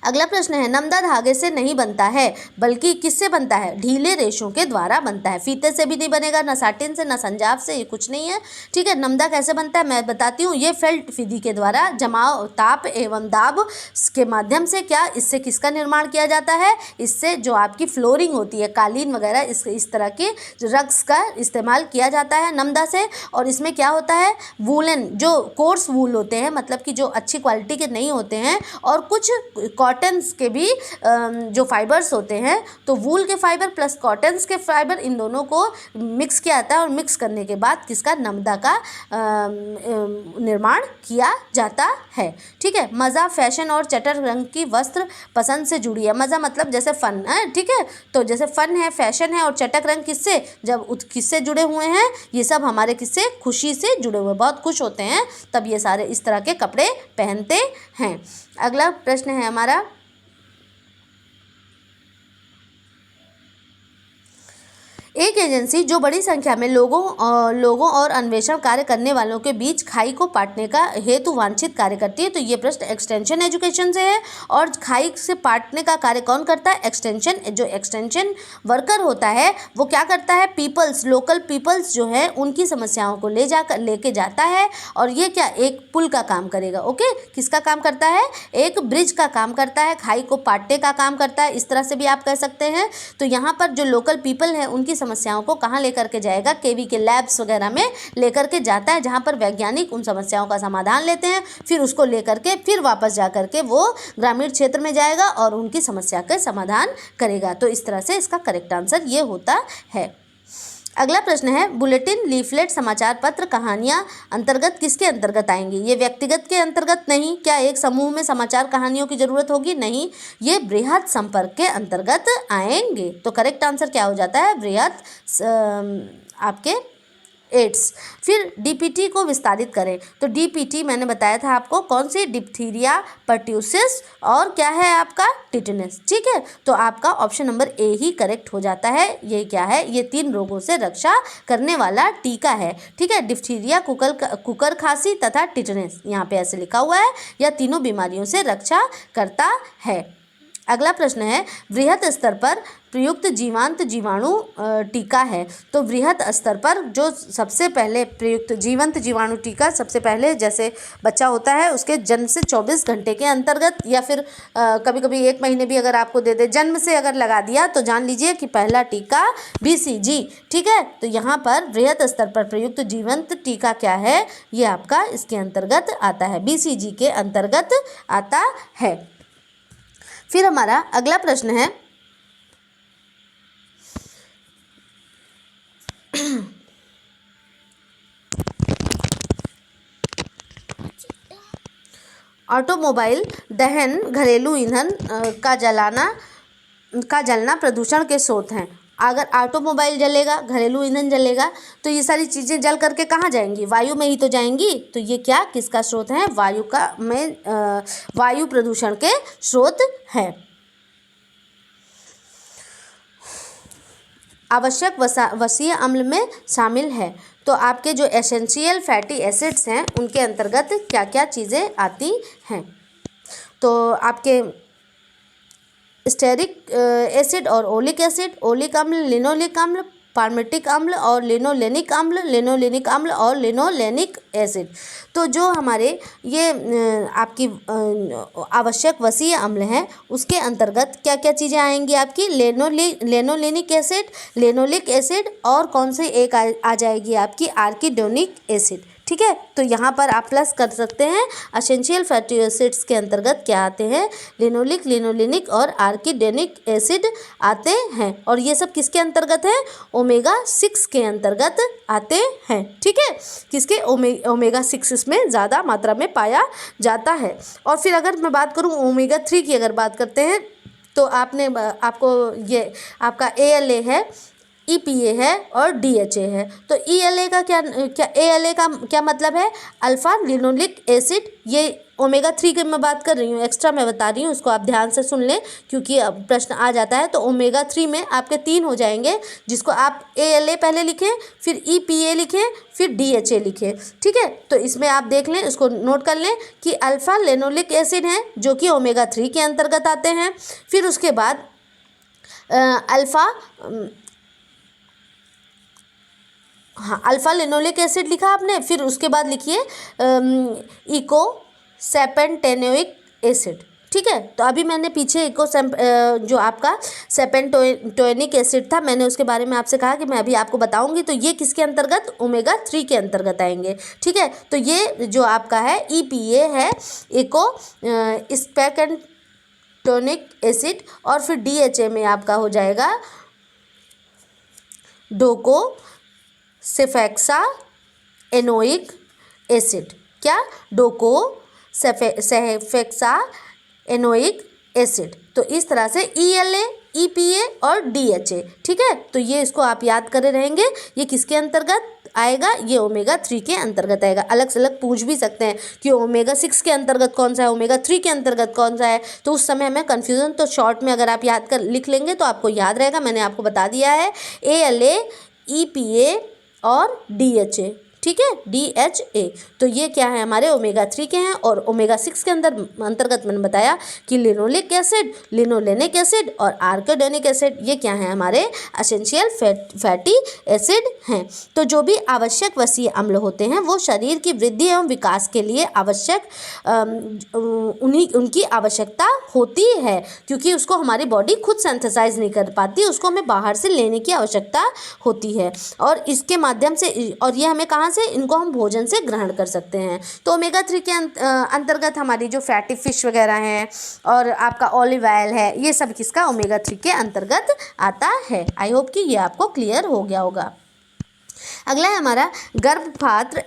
अगला प्रश्न है, नमदा धागे से नहीं बनता है बल्कि किससे बनता है? ढीले रेशों के द्वारा बनता है। फीते से भी नहीं बनेगा, ना साटिन से, ना संजाव से, ये कुछ नहीं है, ठीक है। नमदा कैसे बनता है मैं बताती हूँ। ये फेल्ट विधि के द्वारा जमाव, ताप एवं दाब के माध्यम से क्या, इससे किसका निर्माण किया जाता है? इससे जो आपकी फ्लोरिंग होती है, कालीन वगैरह, इस तरह के रग्स का इस्तेमाल किया जाता है नमदा से। और इसमें क्या होता है? वूलन, जो कोर्स वूल होते हैं, मतलब कि जो अच्छी क्वालिटी के नहीं होते हैं, और कुछ कॉटन्स के भी जो फाइबर्स होते हैं, तो वूल के फाइबर प्लस कॉटन्स के फाइबर, इन दोनों को मिक्स किया जाता है। और मिक्स करने के बाद किसका, नमदा का निर्माण किया जाता है, ठीक है। मज़ा, फैशन और चटर रंग की वस्त्र पसंद से जुड़ी है। मज़ा मतलब जैसे फन है, ठीक है। तो जैसे फन है, फैशन है, और चटक रंग किससे, जब किससे जुड़े हुए हैं? ये सब हमारे किससे, खुशी से जुड़े हुए, बहुत खुश होते हैं तब ये सारे इस तरह के कपड़े पहनते हैं। अगला प्रश्न है हमारा, एक एजेंसी जो बड़ी संख्या में लोगों और अन्वेषण कार्य करने वालों के बीच खाई को पाटने का हेतु वांछित कार्य करती है। तो ये प्रश्न एक्सटेंशन एजुकेशन से है। और खाई से पाटने का कार्य कौन करता है? एक्सटेंशन, जो एक्सटेंशन वर्कर होता है वो क्या करता है? पीपल्स, लोकल पीपल्स जो है उनकी समस्याओं को लेके जाता है। और ये क्या, एक पुल का काम करेगा, ओके। किसका काम करता है? एक ब्रिज का काम करता है, खाई को पाटने का काम करता है, इस तरह से भी आप कह सकते हैं। तो यहाँ पर जो लोकल पीपल है उनकी समस्याओं को कहाँ लेकर के जाएगा? केवी के लैब्स वगैरह में लेकर के जाता है, जहाँ पर वैज्ञानिक उन समस्याओं का समाधान लेते हैं। फिर उसको लेकर के फिर वापस जा करके वो ग्रामीण क्षेत्र में जाएगा और उनकी समस्या का समाधान करेगा। तो इस तरह से इसका करेक्ट आंसर ये होता है। अगला प्रश्न है, बुलेटिन, लीफलेट, समाचार पत्र, कहानियां अंतर्गत किसके अंतर्गत आएंगी? ये व्यक्तिगत के अंतर्गत नहीं। क्या एक समूह में समाचार कहानियों की जरूरत होगी? नहीं, ये बृहद संपर्क के अंतर्गत आएंगे। तो करेक्ट आंसर क्या हो जाता है? बृहद आपके एड्स। फिर डीपीटी को विस्तारित करें। तो डीपीटी मैंने बताया था आपको, कौन सी? डिप्थीरिया, पर्ट्यूसिस और क्या है आपका? टिटेनस, ठीक है। तो आपका option number A he correct हो जाता है। ये क्या है? ये 3 रोगों से रक्षा करने वाला टीका है, ठीक है। डिप्थीरिया, कुकर खांसी तथा टिटेनस, यहाँ पे ऐसे लिखा हुआ है, यह तीनों बीमारियों से रक्षा करता है। अगला प्रश्न है, वृहद स्तर पर प्रयुक्त जीवांत जीवाणु टीका है। तो वृहद स्तर पर जो सबसे पहले प्रयुक्त जीवंत जीवाणु टीका, सबसे पहले जैसे बच्चा होता है उसके जन्म से 24 घंटे के अंतर्गत, या फिर कभी कभी 1 महीने भी अगर आपको दे दे, जन्म से अगर लगा दिया तो जान लीजिए कि पहला टीका BCG, ठीक है। तो यहाँ पर वृहद स्तर पर प्रयुक्त जीवंत टीका क्या है? ये आपका इसके अंतर्गत आता है, BCG के अंतर्गत आता है। फिर हमारा अगला प्रश्न है, ऑटोमोबाइल दहन घरेलू ईंधन का जलना प्रदूषण के स्रोत हैं। अगर ऑटोमोबाइल जलेगा, घरेलू ईंधन जलेगा, तो ये सारी चीज़ें जल करके कहाँ जाएंगी? वायु में ही तो जाएंगी। तो ये क्या किसका स्रोत है? वायु प्रदूषण के स्रोत है। आवश्यक वसीय अम्ल में शामिल है। तो आपके जो एसेंशियल फैटी एसिड्स हैं उनके अंतर्गत क्या क्या चीज़ें आती हैं? तो आपके स्टेरिक एसिड और ओलिक एसिड, ओलिक अम्ल, लिनोलिक अम्ल, पार्मेटिक अम्ल और लिनोलेनिक अम्ल, लिनोलेनिक अम्ल और लिनोलेनिक एसिड। तो जो हमारे ये आपकी आवश्यक वसीय अम्ल हैं उसके अंतर्गत क्या क्या चीज़ें आएंगी आपकी? लेनोलेनिक एसिड, लेनोलिक एसिड और कौन सी एक आ जाएगी आपकी? Arachidonic acid. ठीक है, तो यहाँ पर आप प्लस कर सकते हैं। एसेंशियल फैटी एसिड्स के अंतर्गत क्या आते हैं? लिनोलिक, लिनोलेनिक और आर्किडोनिक एसिड आते हैं। और ये सब किसके अंतर्गत है? ओमेगा 6 के अंतर्गत आते हैं। ठीक है, किसके? ओमेगा 6 इसमें ज़्यादा मात्रा में पाया जाता है। और फिर अगर मैं बात करूँ ओमेगा 3 की, अगर बात करते हैं तो आपको ये आपका ALA है, EPA है और DHA है। तो ELA का ALA का क्या मतलब है? Alpha linoleic acid. ये ओमेगा 3 की मैं बात कर रही हूँ, एक्स्ट्रा मैं बता रही हूँ, उसको आप ध्यान से सुन लें क्योंकि अब प्रश्न आ जाता है। तो ओमेगा 3 में आपके 3 हो जाएंगे, जिसको आप ALA पहले लिखें, फिर EPA लिखें, फिर DHA लिखें। ठीक है, तो इसमें आप देख लें, इसको नोट कर लें कि अल्फा लिनोलिक एसिड हैं जो कि ओमेगा 3 के अंतर्गत आते हैं। फिर उसके बाद अल्फा लिनोलिक एसिड लिखा आपने, फिर उसके बाद लिखिए इकोसेपेंटेनोइक एसिड। ठीक है, तो अभी मैंने पीछे जो आपका सेपेंटोनिक एसिड था, मैंने उसके बारे में आपसे कहा कि मैं अभी आपको बताऊंगी। तो ये किसके अंतर्गत? ओमेगा 3 के अंतर्गत आएंगे। ठीक है, तो ये जो आपका है EPA है, इकोसेपेंटोनिक एसिड। और फिर DHA में आपका हो जाएगा डोको सेफेक्सा एनोइक एसिड। क्या? डोको सेफेक्सा एनोइक एसिड। तो इस तरह से ELA, EPA और DHA। ठीक है, तो ये इसको आप याद करे रहेंगे। ये किसके अंतर्गत आएगा? ये ओमेगा 3 के अंतर्गत आएगा। अलग से अलग पूछ भी सकते हैं कि ओमेगा 6 के अंतर्गत कौन सा है, ओमेगा 3 के अंतर्गत कौन सा है। तो उस समय हमें कन्फ्यूज़न, तो शॉर्ट में अगर आप याद कर लिख लेंगे तो आपको याद रहेगा। मैंने आपको बता दिया है ALA, EPA और DHA। ठीक है, DHA। तो ये क्या है? हमारे ओमेगा 3 के हैं। और ओमेगा 6 के अंतर्गत मैंने बताया कि लिनोलिक एसिड, लिनोलेनिक एसिड और आर्किडोनिक एसिड, ये क्या है? हमारे एसेंशियल फैटी एसिड हैं। तो जो भी आवश्यक वसीय अम्ल होते हैं वो शरीर की वृद्धि एवं विकास के लिए आवश्यक उनकी आवश्यकता होती है, क्योंकि उसको हमारी बॉडी खुद सिंथेसाइज नहीं कर पाती, उसको हमें बाहर से लेने की आवश्यकता होती है। और इसके माध्यम से, और ये हमें कहाँ से? इनको हम भोजन से ग्रहण कर सकते हैं। तो ओमेगा 3 के अंतर्गत हमारी जो फैटी फिश वगैरह हैं और आपका ऑलिव ऑयल है, ये सब किसका? ओमेगा 3 के अंतर्गत आता है। आई होप कि ये आपको क्लियर हो गया होगा। अगला है हमारा गर्भपात्र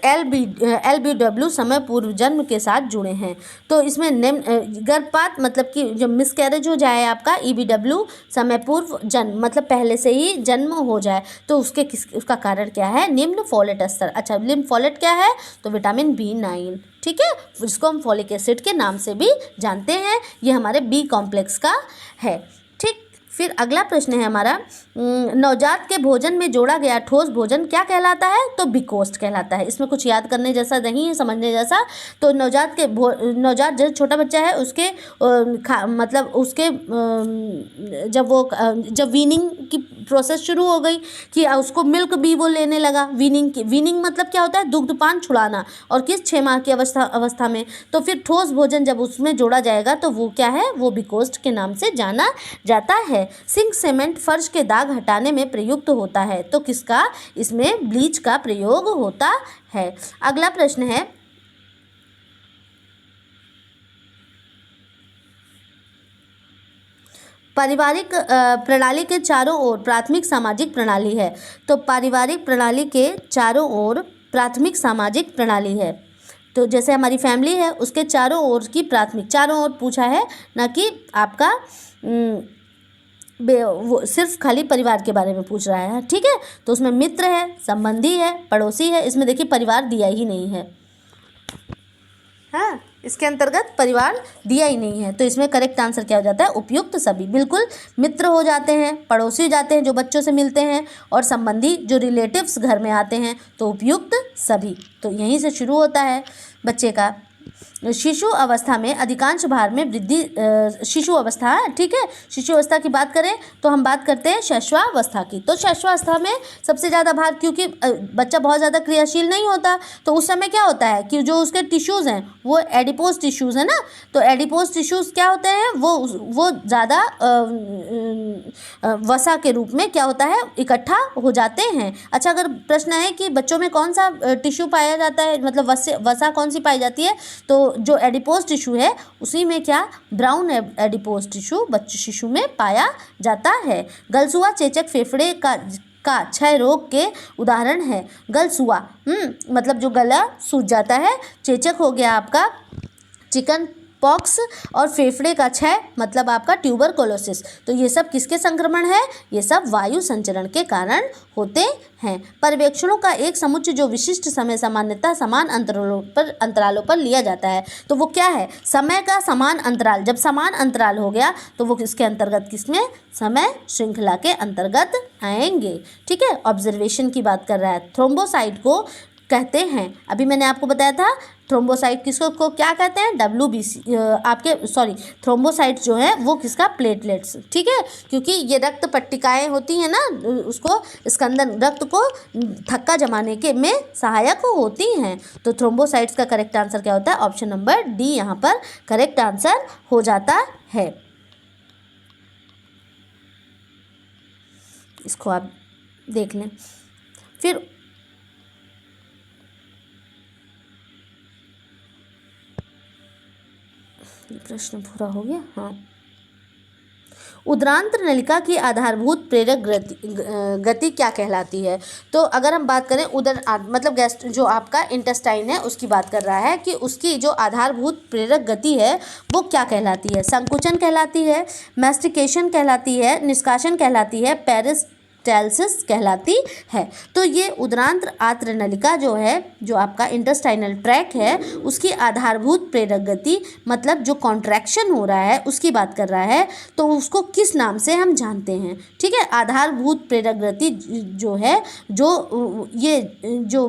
LBW समय पूर्व जन्म के साथ जुड़े हैं। तो इसमें गर्भपात मतलब कि जब मिसकैरेज हो जाए आपका, EBW समय पूर्व जन्म मतलब पहले से ही जन्म हो जाए, तो उसका कारण क्या है? निम्न फोलेट स्तर। अच्छा, निम्न फोलेट क्या है? तो विटामिन B9। ठीक है, जिसको हम फॉलिक एसिड के नाम से भी जानते हैं। ये हमारे B कॉम्प्लेक्स का है। ठीक, फिर अगला प्रश्न है हमारा, नवजात के भोजन में जोड़ा गया ठोस भोजन क्या कहलाता है? तो बिकोस्ट कहलाता है। इसमें कुछ याद करने जैसा नहीं है, समझने जैसा। तो नवजात जो छोटा बच्चा है उसके मतलब उसके जब वीनिंग की प्रोसेस शुरू हो गई कि उसको मिल्क भी वो लेने लगा। वीनिंग मतलब क्या होता है? दुग्धपान छुड़ाना। और किस 6 माह की अवस्था में। तो फिर ठोस भोजन जब उसमें जोड़ा जाएगा तो वो क्या है? वो बिकोस्ट के नाम से जाना जाता है। सिंक सीमेंट फर्श के दाग हटाने में प्रयुक्त होता है। तो किसका? इसमें ब्लीच का प्रयोग होता है। अगला प्रश्न है, पारिवारिक प्रणाली के चारों ओर प्राथमिक सामाजिक प्रणाली है। तो पारिवारिक प्रणाली के चारों ओर प्राथमिक सामाजिक प्रणाली है। तो जैसे हमारी फैमिली है उसके चारों ओर की प्राथमिक, चारों ओर पूछा है ना कि आपका वो सिर्फ खाली परिवार के बारे में पूछ रहा है, ठीक है। तो उसमें मित्र है, संबंधी है, पड़ोसी है, इसमें देखिए परिवार दिया ही नहीं है। हाँ, इसके अंतर्गत परिवार दिया ही नहीं है, तो इसमें करेक्ट आंसर क्या हो जाता है, उपयुक्त सभी। बिल्कुल, मित्र हो जाते हैं, पड़ोसी हो जाते हैं जो बच्चों से मिलते हैं, और संबंधी जो रिलेटिव्स घर में आते हैं, तो उपयुक्त सभी। तो यहीं से शुरू होता है बच्चे का। शिशु अवस्था में अधिकांश भार में वृद्धि, शिशु अवस्था, ठीक है। शिशु अवस्था की बात करें तो हम बात करते हैं शैशवावस्था की। तो शैशवावस्था में सबसे ज़्यादा भार, क्योंकि बच्चा बहुत ज़्यादा क्रियाशील नहीं होता, तो उस समय क्या होता है कि जो उसके टिश्यूज़ हैं वो एडिपोज टिश्यूज़ है ना, तो एडिपोज टिश्यूज़ क्या होते हैं, वो ज़्यादा वसा के रूप में क्या होता है, इकट्ठा हो जाते हैं। अच्छा, अगर प्रश्न है कि बच्चों में कौन सा टिश्यू पाया जाता है, मतलब वसा कौन सी पाई जाती है, तो जो एडिपोज टिश्यू है उसी में क्या, ब्राउन एडिपोज टिश्यू बच्चे शिशु में पाया जाता है। गलसुआ चेचक फेफड़े का क्षय रोग के उदाहरण है। गलसुआ मतलब जो गला सूज जाता है, चेचक हो गया आपका चिकन पॉक्स, और फेफड़े का क्षय मतलब आपका ट्यूबरकुलोसिस। तो ये सब किसके संक्रमण है, ये सब वायु संचरण के कारण होते हैं। पर्यवेक्षणों का एक समुच्चय जो विशिष्ट समय सामान्यतः समान अंतरालों पर लिया जाता है। तो वो क्या है, समय का समान अंतराल। जब समान अंतराल हो गया तो वो किसके अंतर्गत, किसमें, समय श्रृंखला के अंतर्गत आएंगे, ठीक है। ऑब्जर्वेशन की बात कर रहा है। थ्रोम्बोसाइट को कहते हैं, अभी मैंने आपको बताया था थ्रोम्बोसाइट किसको को क्या कहते हैं, WBC, आपके सॉरी थ्रोम्बोसाइट जो है वो किसका, प्लेटलेट्स, ठीक है। क्योंकि ये रक्त पट्टिकाएँ होती हैं ना, उसको स्कंदन रक्त को थक्का जमाने के में सहायक होती हैं। तो थ्रोम्बोसाइट्स का करेक्ट आंसर क्या होता है, ऑप्शन नंबर डी यहाँ पर करेक्ट आंसर हो जाता है। इसको आप देख लें। फिर प्रश्न पूरा हो गया। हाँ, उदरांत्र नलिका की आधारभूत प्रेरक गति क्या कहलाती है। तो अगर हम बात करें मतलब गैस जो आपका इंटेस्टाइन है उसकी बात कर रहा है कि उसकी जो आधारभूत प्रेरक गति है वो क्या कहलाती है। संकुचन कहलाती है, मैस्टिकेशन कहलाती है, निष्कासन कहलाती है, पेरिस्टाल्सिस कहलाती है। तो ये उदरांत्र आत्र नलिका जो है, जो आपका इंटेस्टाइनल ट्रैक है, उसकी आधारभूत प्रेरक गति मतलब जो कॉन्ट्रैक्शन हो रहा है उसकी बात कर रहा है। तो उसको किस नाम से हम जानते हैं, ठीक है। आधारभूत प्रेरक गति जो है, जो ये जो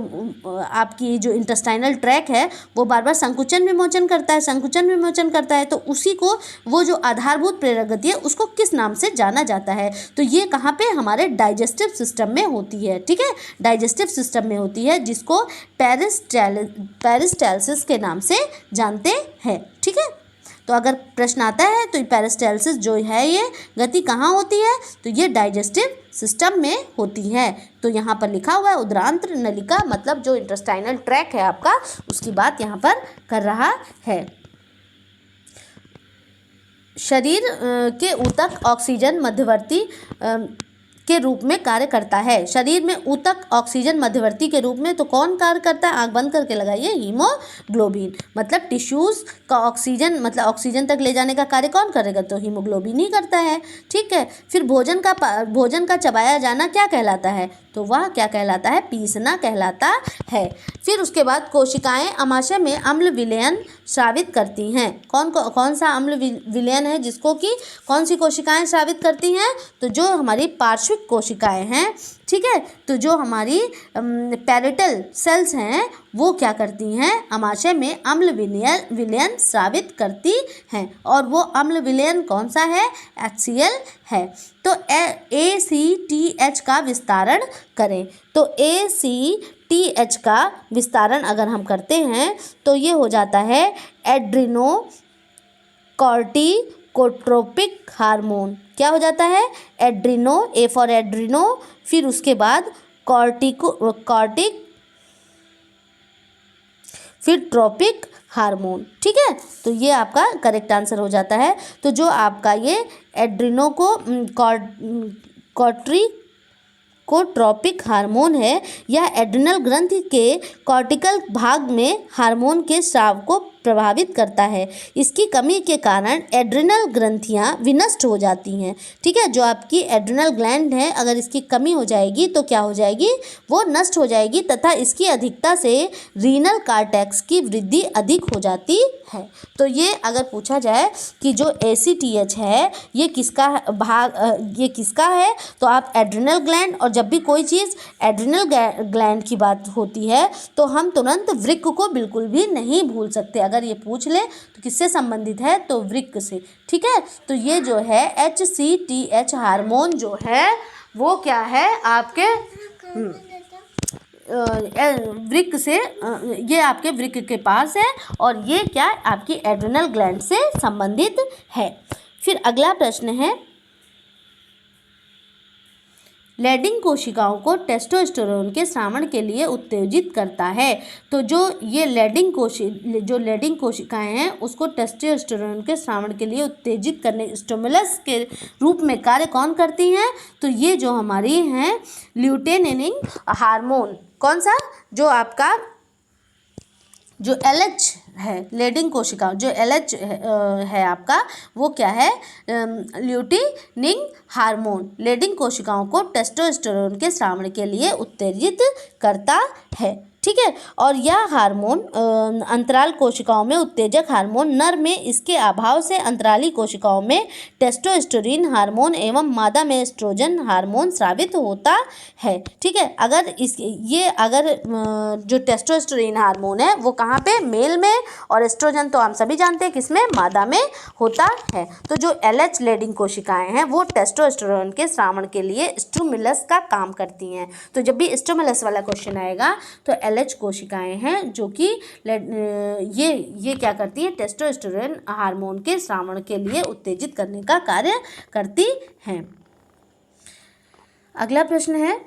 आपकी जो इंटेस्टाइनल ट्रैक है वो बार बार संकुचन विमोचन करता है, संकुचन विमोचन करता है। तो उसी को, वो जो आधारभूत प्रेरक गति है उसको किस नाम से जाना जाता है। तो ये कहाँ पे, हमारे डाइजेस्टिव सिस्टम में होती है, ठीक है। डाइजेस्टिव सिस्टम में होती है, जिसको पेरिस्टाल्सिस के नाम से जानते हैं, ठीक है। तो अगर प्रश्न आता है तो पेरिस्टाल्सिस जो है ये गति कहाँ होती है, तो ये डाइजेस्टिव सिस्टम में होती है। तो यहाँ पर लिखा हुआ है उदरांत्र नलिका मतलब जो इंटेस्टाइनल ट्रैक है आपका, उसकी बात यहाँ पर कर रहा है। शरीर के ऊतक ऑक्सीजन मध्यवर्ती के रूप में कार्य करता है। शरीर में ऊतक ऑक्सीजन मध्यवर्ती के रूप में तो कौन कार्य करता है, आंख बंद करके लगाइए, हीमोग्लोबिन। मतलब टिश्यूज़ का ऑक्सीजन, मतलब ऑक्सीजन तक ले जाने का कार्य कौन करेगा, तो हीमोग्लोबिन ही करता है, ठीक है। फिर भोजन का चबाया जाना क्या कहलाता है, तो वह क्या कहलाता है, पीसना कहलाता है। फिर उसके बाद कोशिकाएं अमाशय में अम्ल विलयन स्रावित करती हैं। कौन सा अम्ल विलयन है जिसको कि कौन सी कोशिकाएं स्रावित करती हैं, तो जो हमारी पार्श्विक कोशिकाएं हैं, ठीक है। तो जो हमारी पैरेटल सेल्स हैं वो क्या करती हैं, अमाशय में अम्ल विलयन स्रावित करती हैं। और वो अम्ल विलयन कौन सा है, HCl है। तो ACTH का विस्तारण करें, तो ACTH का विस्तारण अगर हम करते हैं तो ये हो जाता है एड्रिनोकॉर्टिकोट्रोपिक हार्मोन। क्या हो जाता है, एड्रिनो, A फॉर एड्रिनो, फिर उसके बाद कॉर्टिक, फिर ट्रोपिक हार्मोन, ठीक है। तो ये आपका करेक्ट आंसर हो जाता है। तो जो आपका ये एड्रिनो को कॉर्टिकोट्रोपिक हार्मोन है, यह एड्रिनल ग्रंथि के कॉर्टिकल भाग में हार्मोन के स्राव को प्रभावित करता है। इसकी कमी के कारण एड्रिनल ग्रंथियां विनष्ट हो जाती हैं। ठीक है, जो आपकी एड्रिनल ग्लैंड है, अगर इसकी कमी हो जाएगी तो क्या हो जाएगी, वो नष्ट हो जाएगी तथा इसकी अधिकता से रीनल कार्टेक्स की वृद्धि अधिक हो जाती है। तो ये अगर पूछा जाए कि जो ACTH है ये किसका ये किसका है, तो आप एड्रिनल ग्लैंड, और जब भी कोई चीज़ एड्रिनल ग्लैंड की बात होती है तो हम तुरंत वृक्क को बिल्कुल भी नहीं भूल सकते। अगर ये पूछ ले तो किससे संबंधित है, तो वृक्क से। ठीक है, तो ये जो है HCTH हार्मोन जो है वो क्या है आपके वृक्क से, ये आपके वृक्क के पास है और ये क्या आपकी एड्रिनल ग्लैंड से संबंधित है। फिर अगला प्रश्न है, लैडिंग कोशिकाओं को टेस्टोस्टेरोन के स्रावण के लिए उत्तेजित करता है। तो जो ये लैडिंग कोशिकाएं हैं उसको टेस्टोस्टेरोन के स्रावण के लिए उत्तेजित करने स्टिमुलस के रूप में कार्य कौन करती हैं, तो ये जो हमारी हैं ल्यूटेनिन हार्मोन। कौन सा, जो आपका जो LH है, लैडिंग कोशिका जो LH है आपका, वो क्या है, ल्यूटिनिन हार्मोन लैडिंग कोशिकाओं को टेस्टोस्टेरोन के स्रावण के लिए उत्तेजित करता है। ठीक है, और यह हार्मोन अंतराल कोशिकाओं में उत्तेजक हार्मोन, नर में इसके अभाव से अंतराली कोशिकाओं में टेस्टोस्टेरोन हार्मोन एवं मादा में एस्ट्रोजन हार्मोन स्रावित होता है। ठीक है, अगर जो टेस्टोस्टेरोन हार्मोन है वो कहाँ पे, मेल में, और एस्ट्रोजन तो हम सभी जानते हैं किसमें, मादा में होता है। तो जो LH लैडिंग कोशिकाएं हैं वो टेस्टोस्टेरोन के स्रावण के लिए स्टिमुलस का काम करती हैं। तो जब भी स्टिमुलस वाला क्वेश्चन आएगा तो LH कोशिकाएं हैं जो कि ये क्या करती हैं, टेस्टोस्टेरोन हार्मोन के स्रावण के लिए उत्तेजित करने का कार्य करती हैं। अगला प्रश्न है,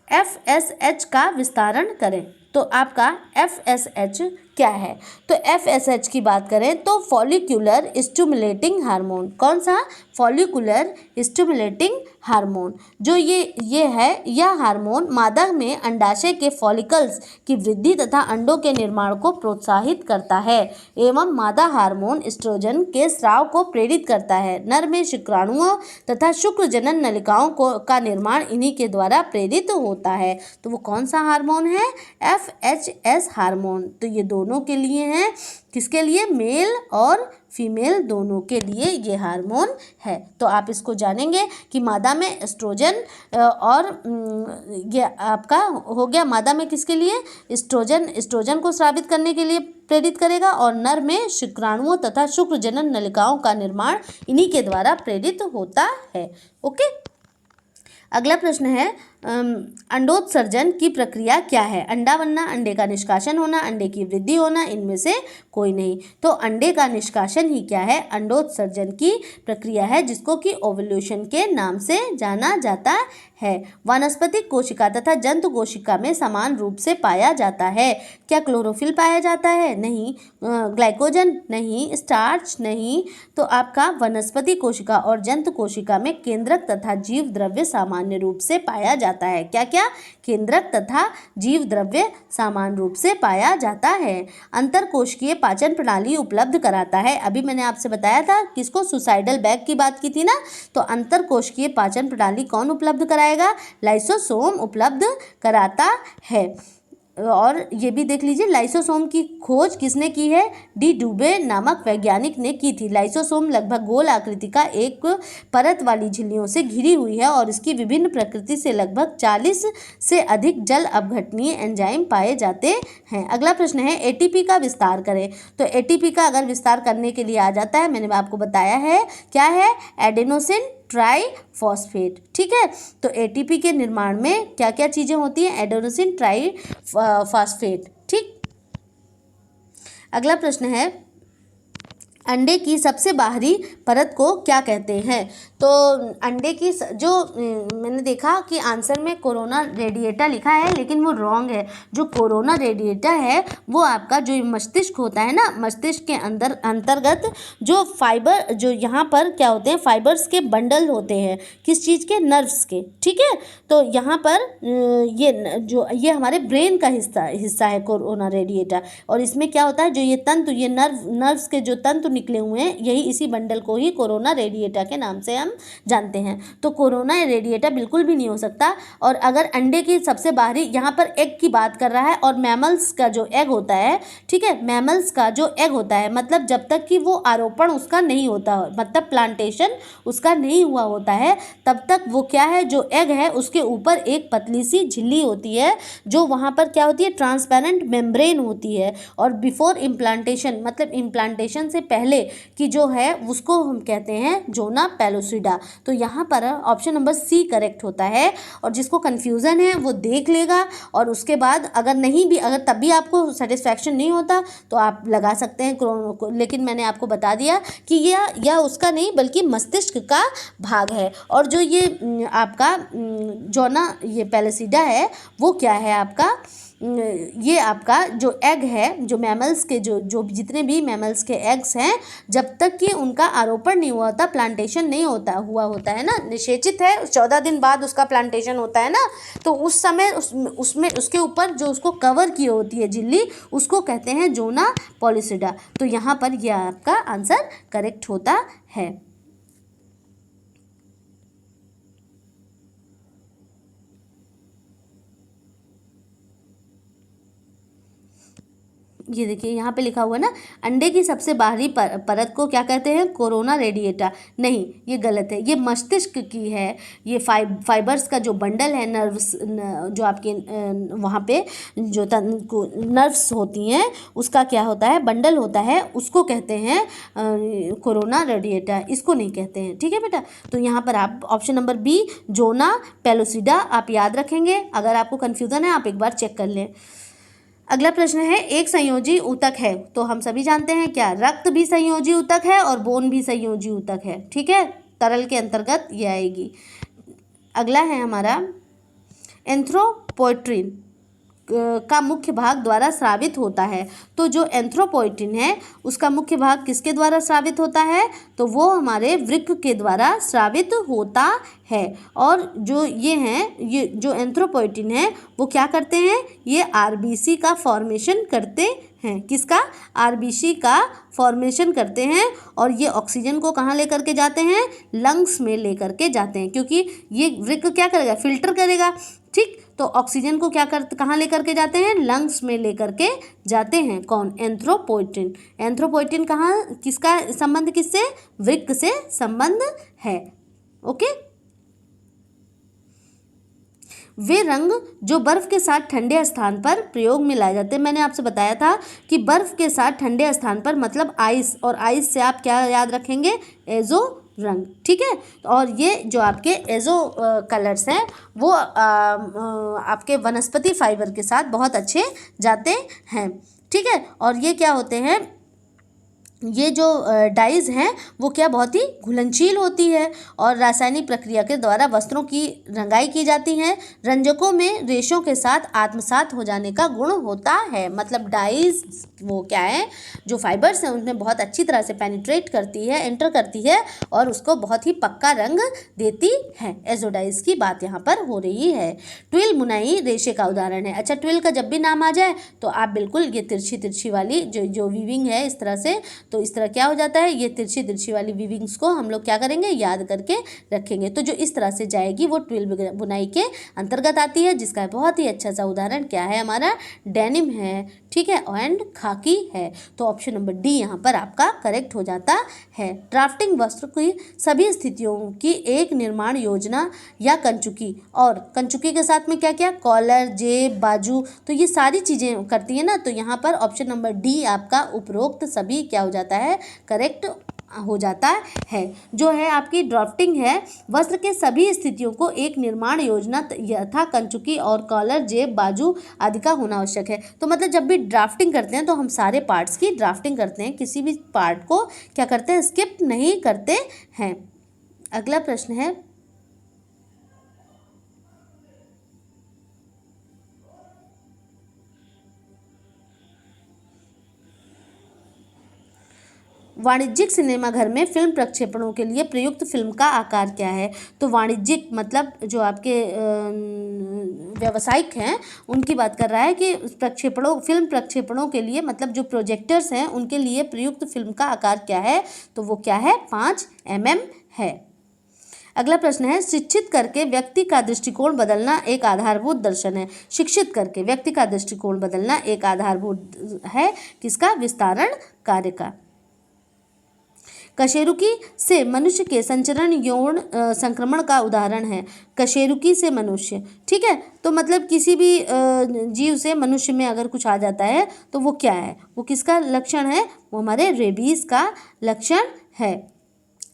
FSH का विस्तारण करें। तो आपका FSH क्या है, तो FSH की बात करें तो फॉलिक्यूलर स्टिमुलेटिंग हार्मोन। कौन सा, फॉलिक्यूलर स्टिमुलेटिंग हार्मोन। जो ये है, यह हार्मोन मादा में अंडाशय के फॉलिकल्स की वृद्धि तथा अंडों के निर्माण को प्रोत्साहित करता है एवं मादा हार्मोन एस्ट्रोजन के स्राव को प्रेरित करता है। नर में शुक्राणुओं तथा शुक्र जनन नलिकाओं का निर्माण इन्हीं के द्वारा प्रेरित होता है। तो वो कौन सा हार्मोन है, FHS हार्मोन। तो ये दोनों के लिए है, किसके लिए, मेल और फीमेल दोनों के लिए ये हार्मोन है। तो आप इसको जानेंगे कि मादा में एस्ट्रोजन और ये आपका हो गया, मादा में किसके लिए, एस्ट्रोजन को स्रावित करने के लिए प्रेरित करेगा, और नर में शुक्राणुओं तथा शुक्र जनन नलिकाओं का निर्माण इन्हीं के द्वारा प्रेरित होता है। ओके, अगला प्रश्न है, अंडोत्सर्जन की प्रक्रिया क्या है। अंडा बनना, अंडे का निष्कासन होना, अंडे की वृद्धि होना, इनमें से कोई नहीं। तो अंडे का निष्कासन ही क्या है, अंडोत्सर्जन की प्रक्रिया है, जिसको कि ओव्यूलेशन के नाम से जाना जाता है। वानस्पतिक कोशिका तथा जंतु कोशिका में समान रूप से पाया जाता है। क्या क्लोरोफिल पाया जाता है, नहीं। ग्लाइकोजन नहीं, स्टार्च नहीं। तो आपका वनस्पति कोशिका और जंतु कोशिका में केंद्रक तथा जीव द्रव्य सामान्य रूप से पाया जाता है। क्या क्या, केंद्रक तथा जीव द्रव्य समान रूप से पाया जाता है। अंतरकोशिकीय पाचन प्रणाली उपलब्ध कराता है। अभी मैंने आपसे बताया था किसको, सुसाइडल बैग की बात की थी ना। तो अंतरकोशिकीय पाचन प्रणाली कौन उपलब्ध कराएगा, लाइसोसोम उपलब्ध कराता है। और ये भी देख लीजिए, लाइसोसोम की खोज किसने की है, डी डुबे नामक वैज्ञानिक ने की थी। लाइसोसोम लगभग गोल आकृति का एक परत वाली झिल्लियों से घिरी हुई है और इसकी विभिन्न प्रकृति से लगभग 40 से अधिक जल अपघटनीय एंजाइम पाए जाते हैं। अगला प्रश्न है, एटीपी का विस्तार करें। तो एटीपी का अगर विस्तार करने के लिए आ जाता है, मैंने आपको बताया है क्या है, एडेनोसिन ट्राईफॉस्फेट। ठीक है, तो एटीपी के निर्माण में क्या क्या चीज़ें होती हैं, एडेनोसिन ट्राईफॉस्फेट। ठीक, अगला प्रश्न है, अंडे की सबसे बाहरी परत को क्या कहते हैं? तो अंडे की मैंने देखा कि आंसर में कोरोना रेडिएटा लिखा है, लेकिन वो रॉन्ग है। जो कोरोना रेडिएटा है वो आपका जो मस्तिष्क होता है ना, मस्तिष्क के अंतर्गत जो फाइबर, जो यहाँ पर क्या होते हैं, फाइबर्स के बंडल होते हैं, किस चीज़ के? नर्व्स के। ठीक है, तो यहाँ पर ये हमारे ब्रेन का हिस्सा है कोरोना रेडिएटा। और इसमें क्या होता है, जो ये तंतु, ये नर्व्स के जो तंतु निकले हुए हैं, यही इसी बंडल को ही कोरोना रेडिएटा के नाम से हम जानते हैं। तो कोरोना रेडिएटा बिल्कुल भी नहीं हो सकता। और अगर अंडे की सबसे बाहरी, यहाँ पर एग की बात कर रहा है, और मैमल्स का जो एग होता है, ठीक है, मैमल्स का जो एग होता है, मतलब जब तक कि वो आरोपण उसका नहीं होता, मतलब प्लांटेशन उसका नहीं हुआ होता है, तब तक वो क्या है, जो एग है उसके ऊपर एक पतली सी झिल्ली होती है, जो वहाँ पर क्या होती है, ट्रांसपेरेंट मेम्ब्रेन होती है। और बिफोर इम्प्लांटेशन, मतलब इम्प्लांटेशन से पहले की जो है उसको हम कहते हैं जोना पेलोसिडा। तो यहाँ पर ऑप्शन नंबर सी करेक्ट होता है। और जिसको कन्फ्यूज़न है वो देख लेगा, और उसके बाद अगर तब भी आपको सेटिस्फैक्शन नहीं होता तो आप लगा सकते हैं लेकिन मैंने आपको बता दिया कि यह उसका नहीं बल्कि मस्तिष्क का भाग है। और जो ये आपका जोना ये पेलोसिडा है वो क्या है आपका, ये आपका जो एग है, जो मैमल्स के जो जितने भी मैमल्स के एग्स हैं, जब तक कि उनका आरोपण नहीं हुआ होता, प्लांटेशन नहीं हुआ होता है ना, निषेचित है, 14 दिन बाद उसका प्लांटेशन होता है ना, तो उस समय उसमें उसके ऊपर जो उसको कवर की होती है झिल्ली, उसको कहते हैं जोना पेलोसिडा। तो यहाँ पर यह आपका आंसर करेक्ट होता है। ये देखिए यहाँ पे लिखा हुआ है ना, अंडे की सबसे बाहरी परत को क्या कहते हैं? Corona radiata. नहीं, ये गलत है, ये मस्तिष्क की है। ये फाइबर्स का जो बंडल है, नर्व्स जो आपके वहाँ पे जो नर्व्स होती हैं, उसका क्या होता है, बंडल होता है, उसको कहते हैं कोरोना रेडिएटा, इसको नहीं कहते हैं। ठीक है बेटा, तो यहाँ पर आप option number B zona pellucida आप याद रखेंगे। अगर आपको कन्फ्यूज़न है आप एक बार चेक कर लें। अगला प्रश्न है, एक संयोजी ऊतक है, तो हम सभी जानते हैं क्या, रक्त भी संयोजी ऊतक है और बोन भी संयोजी ऊतक है। ठीक है, तरल के अंतर्गत ये आएगी। अगला है हमारा, एंथ्रोपोएट्रिन का मुख्य भाग द्वारा स्रावित होता है। तो जो एंथ्रोपोएटिन है उसका मुख्य भाग किसके द्वारा स्रावित होता है? तो वो हमारे वृक्क के द्वारा स्रावित होता है। और जो ये हैं, ये जो एंथ्रोपोएटिन है वो क्या करते हैं, ये आरबीसी का फॉर्मेशन करते हैं। किसका? आरबीसी का फॉर्मेशन करते हैं। और ये ऑक्सीजन को कहाँ लेकर के जाते हैं? लंग्स में लेकर के जाते हैं, क्योंकि ये वृक्क क्या करेगा, फिल्टर करेगा। ठीक, तो ऑक्सीजन को कहाँ लेकर के जाते हैं? लंग्स में लेकर के जाते हैं। कौन? एंथ्रोपोएटिन। एंथ्रोपोएटिन कहाँ, किसका संबंध, किससे? वृक्क से संबंध है। ओके, वे रंग जो बर्फ के साथ ठंडे स्थान पर प्रयोग में लाए जाते हैं। मैंने आपसे बताया था कि बर्फ के साथ ठंडे स्थान पर मतलब आइस, और आइस से आप क्या याद रखेंगे? एजो रंग। ठीक है, और ये जो आपके एजो कलर्स हैं वो आपके वनस्पति फाइबर के साथ बहुत अच्छे जाते हैं। ठीक है, और ये क्या होते हैं, ये जो डाइज हैं वो क्या बहुत ही घुलनशील होती है, और रासायनिक प्रक्रिया के द्वारा वस्त्रों की रंगाई की जाती है। रंजकों में रेशों के साथ आत्मसात हो जाने का गुण होता है। मतलब डाइज वो क्या है, जो फाइबर्स हैं उनमें बहुत अच्छी तरह से पेनिट्रेट करती है, एंटर करती है, और उसको बहुत ही पक्का रंग देती है। एजोडाइज की बात यहाँ पर हो रही है। ट्विल बुनाई रेशे का उदाहरण है। अच्छा, ट्विल का जब भी नाम आ जाए तो आप बिल्कुल ये तिरछी वाली जो वीविंग है इस तरह से, तो इस तरह क्या हो जाता है, ये तिरछी वाली वीविंग्स को हम लोग क्या करेंगे, याद करके रखेंगे। तो जो इस तरह से जाएगी वो ट्विल बुनाई के अंतर्गत आती है, जिसका बहुत ही अच्छा सा उदाहरण क्या है हमारा, डेनिम है। ठीक है, एंड खाकी है। तो ऑप्शन नंबर डी यहाँ पर आपका करेक्ट हो जाता है। ड्राफ्टिंग वस्त्र की सभी स्थितियों की एक निर्माण योजना या कंचुकी, और कंचुकी के साथ में क्या क्या, कॉलर, जेब, बाजू, तो ये सारी चीज़ें करती है ना। तो यहाँ पर ऑप्शन नंबर डी आपका उपरोक्त सभी क्या हो जाता है, करेक्ट हो जाता है। जो है आपकी ड्राफ्टिंग है, वस्त्र के सभी स्थितियों को एक निर्माण योजना यथा कंचुकी और कॉलर, जेब, बाजू आदि का होना आवश्यक है। तो मतलब जब भी ड्राफ्टिंग करते हैं तो हम सारे पार्ट्स की ड्राफ्टिंग करते हैं, किसी भी पार्ट को क्या करते हैं, स्किप नहीं करते हैं। अगला प्रश्न है, वाणिज्यिक सिनेमाघर में फिल्म प्रक्षेपणों के लिए प्रयुक्त फिल्म का आकार क्या है। तो वाणिज्यिक मतलब जो आपके व्यावसायिक हैं उनकी बात कर रहा है कि फिल्म प्रक्षेपणों के लिए मतलब जो प्रोजेक्टर्स हैं उनके लिए प्रयुक्त फिल्म का आकार क्या है। तो वो क्या है, 5 mm है। अगला प्रश्न है, शिक्षित करके व्यक्ति का दृष्टिकोण बदलना एक आधारभूत दर्शन है। शिक्षित करके व्यक्ति का दृष्टिकोण बदलना एक आधारभूत है किसका, विस्तारण कार्य का। कशेरुकी से मनुष्य के संचरण यौन संक्रमण का उदाहरण है। कशेरुकी से मनुष्य, ठीक है, तो मतलब किसी भी जीव से मनुष्य में अगर कुछ आ जाता है तो वो क्या है, वो किसका लक्षण है, वो हमारे रेबीज का लक्षण है,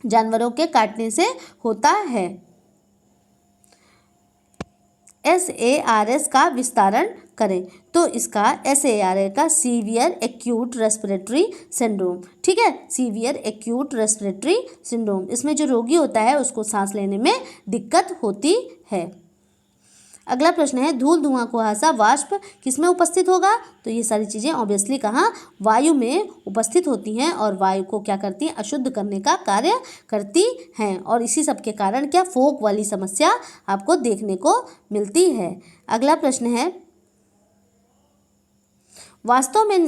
जानवरों के काटने से होता है। SARS का विस्तारण करें। तो इसका SARS का सीवियर एक्यूट रेस्पिरेटरी सिंड्रोम, ठीक है, सीवियर एक्यूट रेस्पिरेटरी सिंड्रोम। इसमें जो रोगी होता है उसको सांस लेने में दिक्कत होती है। अगला प्रश्न है, धूल, धुआं, कुहासा, वाष्प किसमें उपस्थित होगा। तो ये सारी चीज़ें ऑब्वियसली कहाँ, वायु में उपस्थित होती हैं और वायु को क्या करती हैं, अशुद्ध करने का कार्य करती हैं। और इसी सब के कारण क्या, फोग वाली समस्या आपको देखने को मिलती है। अगला प्रश्न है, वास्तव में